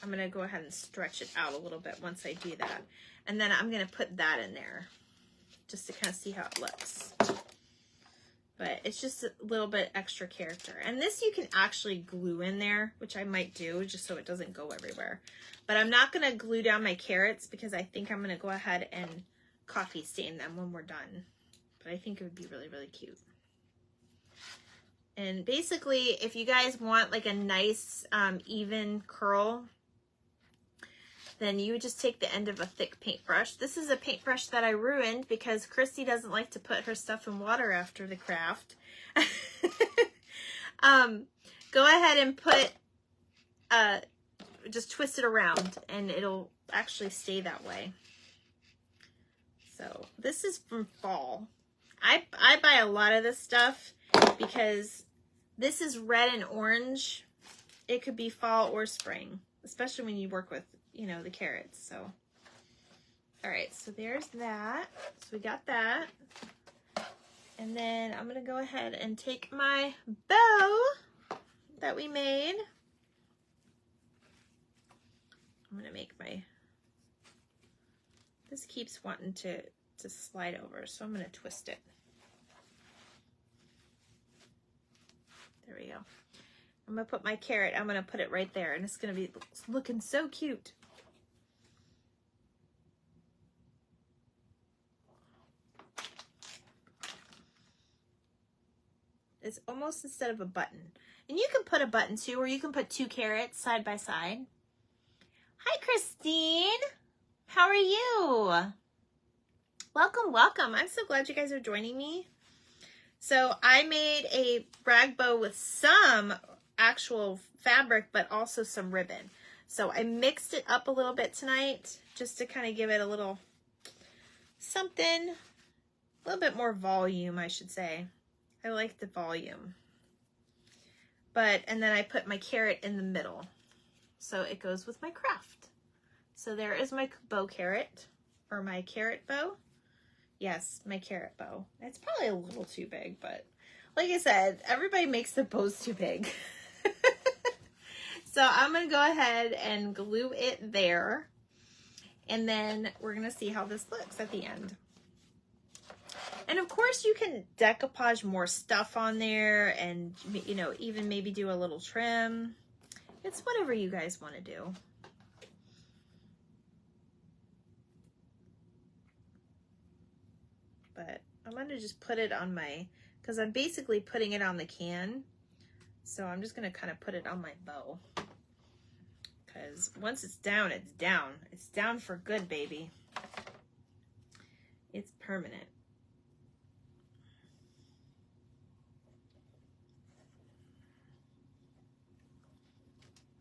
I'm going to go ahead and stretch it out a little bit once I do that. And then I'm going to put that in there just to kind of see how it looks. But it's just a little bit extra character. And this you can actually glue in there, which I might do just so it doesn't go everywhere. But I'm not going to glue down my carrots because I think I'm going to go ahead and coffee stain them when we're done. But I think it would be really, really cute. And basically, if you guys want like a nice even curl, then you would just take the end of a thick paintbrush. This is a paintbrush that I ruined because Christy doesn't like to put her stuff in water after the craft. Go ahead and put, just twist it around and it'll actually stay that way. So this is from fall. I buy a lot of this stuff because this is red and orange. It could be fall or spring, especially when you work with, you know, the carrots. So, all right, so there's that. So we got that. And then I'm going to go ahead and take my bow that we made. I'm going to make my, this keeps wanting to slide over, so I'm going to twist it. There we go. I'm going to put my carrot, I'm going to put it right there, and it's going to be looking so cute. It's almost instead of a button. And you can put a button too, or you can put 2 carrots side by side. Hi, Christine. How are you? Welcome, welcome. I'm so glad you guys are joining me. So I made a rag bow with some actual fabric, but also some ribbon. So I mixed it up a little bit tonight just to kind of give it a little something, a little bit more volume, I should say. I like the volume. And then I put my carrot in the middle. So it goes with my craft. So there is my bow carrot, or my carrot bow. Yes, my carrot bow. It's probably a little too big, but like I said, everybody makes the bows too big. So I'm going to go ahead and glue it there. And then we're going to see how this looks at the end. And of course you can decoupage more stuff on there and, you know, even maybe do a little trim. It's whatever you guys want to do. But I'm going to just put it on my, because I'm basically putting it on the can. So I'm just going to kind of put it on my bow. Because once it's down, it's down. It's down for good, baby. It's permanent.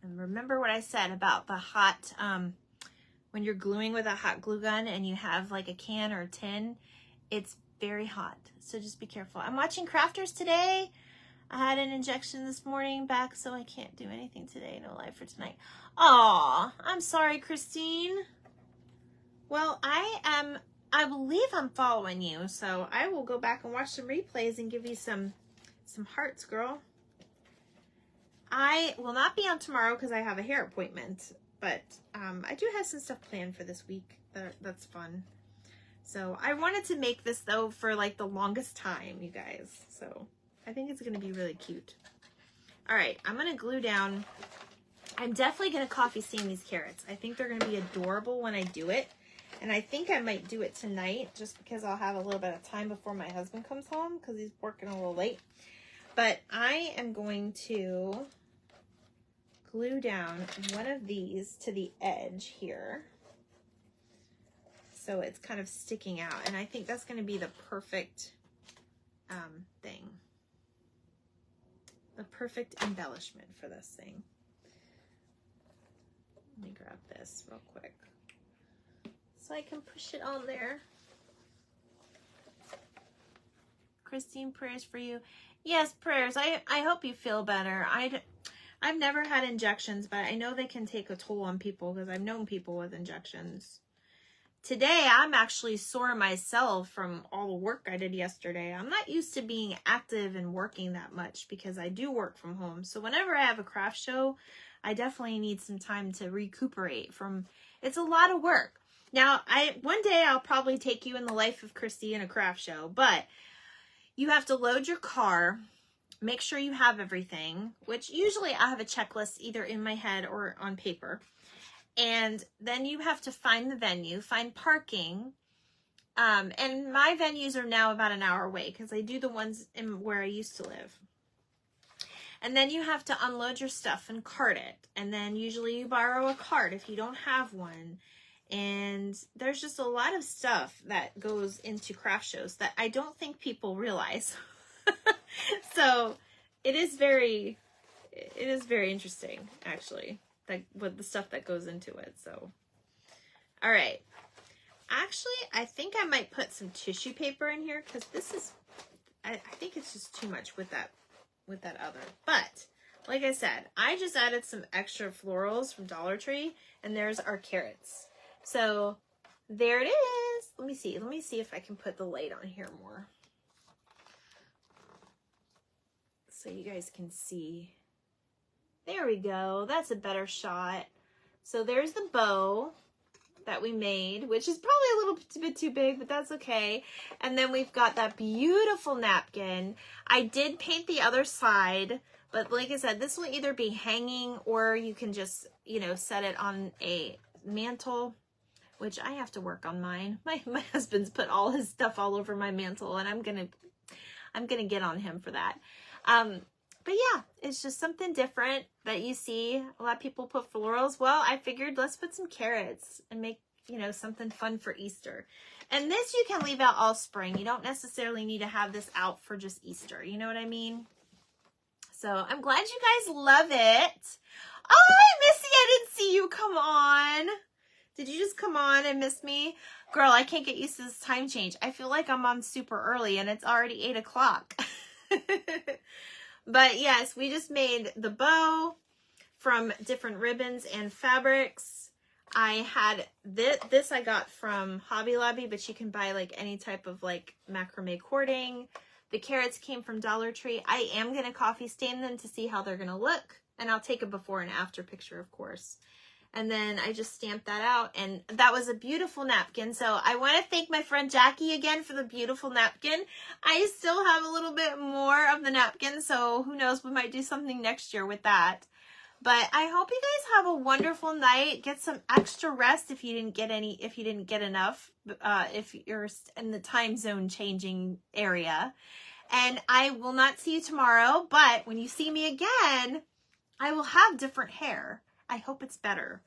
And remember what I said about the hot, when you're gluing with a hot glue gun and you have like a can or a tin, it's very hot. So just be careful. I'm watching Crafters today. I had an injection this morning back, so I can't do anything today. No live for tonight. Aw, I'm sorry, Christine. Well, I believe I'm following you, so I will go back and watch some replays and give you some hearts, girl. I will not be on tomorrow because I have a hair appointment, but I do have some stuff planned for this week. That's fun. So I wanted to make this though for like the longest time, you guys. So I think it's going to be really cute. All right, I'm going to glue down. I'm definitely going to coffee stain these carrots. I think they're going to be adorable when I do it. And I think I might do it tonight just because I'll have a little bit of time before my husband comes home because he's working a little late. But I am going to glue down one of these to the edge here. So it's kind of sticking out. And I think that's going to be the perfect thing. The perfect embellishment for this thing. Let me grab this real quick so I can push it on there. Christine, prayers for you. Yes, prayers. I hope you feel better. I've never had injections, but I know they can take a toll on people because I've known people with injections. Today, I'm actually sore myself from all the work I did yesterday. I'm not used to being active and working that much because I do work from home. So whenever I have a craft show, I definitely need some time to recuperate from, it's a lot of work. Now, one day I'll probably take you in the life of Christy in a craft show, but you have to load your car, make sure you have everything, which usually I have a checklist either in my head or on paper. And then you have to find the venue, find parking. And my venues are now about an hour away because I do the ones where I used to live. And then you have to unload your stuff and cart it. And then usually you borrow a cart if you don't have one. And there's just a lot of stuff that goes into craft shows that I don't think people realize. So it is very interesting, actually, like with the stuff that goes into it. So, all right. Actually, I think I might put some tissue paper in here because this is, I think it's just too much with that other. But like I said, I just added some extra florals from Dollar Tree, and there's our carrots. So there it is. Let me see if I can put the light on here more so you guys can see. There we go. That's a better shot. So there's the bow that we made, which is probably a little bit too big, but that's okay. And then we've got that beautiful napkin. I did paint the other side, but like I said, this will either be hanging or you can just, set it on a mantle, which I have to work on mine. My husband's put all his stuff all over my mantle, and I'm gonna get on him for that. But yeah, it's just something different that you see. A lot of people put florals. Well, I figured let's put some carrots and make, something fun for Easter. And this you can leave out all spring. You don't necessarily need to have this out for just Easter. You know what I mean? So I'm glad you guys love it. Oh, Missy, I didn't see you. Come on. Did you just come on and miss me? Girl, I can't get used to this time change. I feel like I'm on super early and it's already 8 o'clock. But yes, we just made the bow from different ribbons and fabrics. I had this I got from Hobby Lobby, but you can buy like any type of like macrame cording. The carrots came from Dollar Tree. I am going to coffee stain them to see how they're going to look. And I'll take a before and after picture, of course. And then I just stamped that out, and that was a beautiful napkin. So I want to thank my friend Jackie again for the beautiful napkin. I still have a little bit more of the napkin, so who knows, we might do something next year with that. But I hope you guys have a wonderful night. Get some extra rest if you didn't get enough, if you're in the time zone changing area. And I will not see you tomorrow, but when you see me again, I will have different hair. I hope it's better.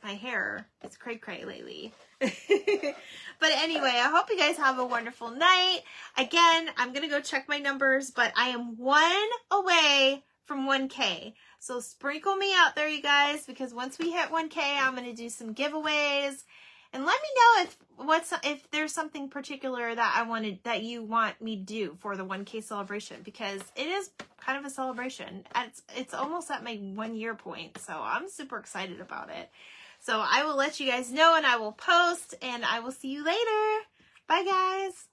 My hair is cray-cray lately. But anyway, I hope you guys have a wonderful night. Again, I'm going to go check my numbers, but I am 1 away from 1K. So sprinkle me out there, you guys, because once we hit 1K, I'm going to do some giveaways. And let me know if there's something particular that you want me to do for the 1K celebration, because it is kind of a celebration. It's almost at my 1 year point, so I'm super excited about it. So I will let you guys know, and I will post, and I will see you later. Bye, guys.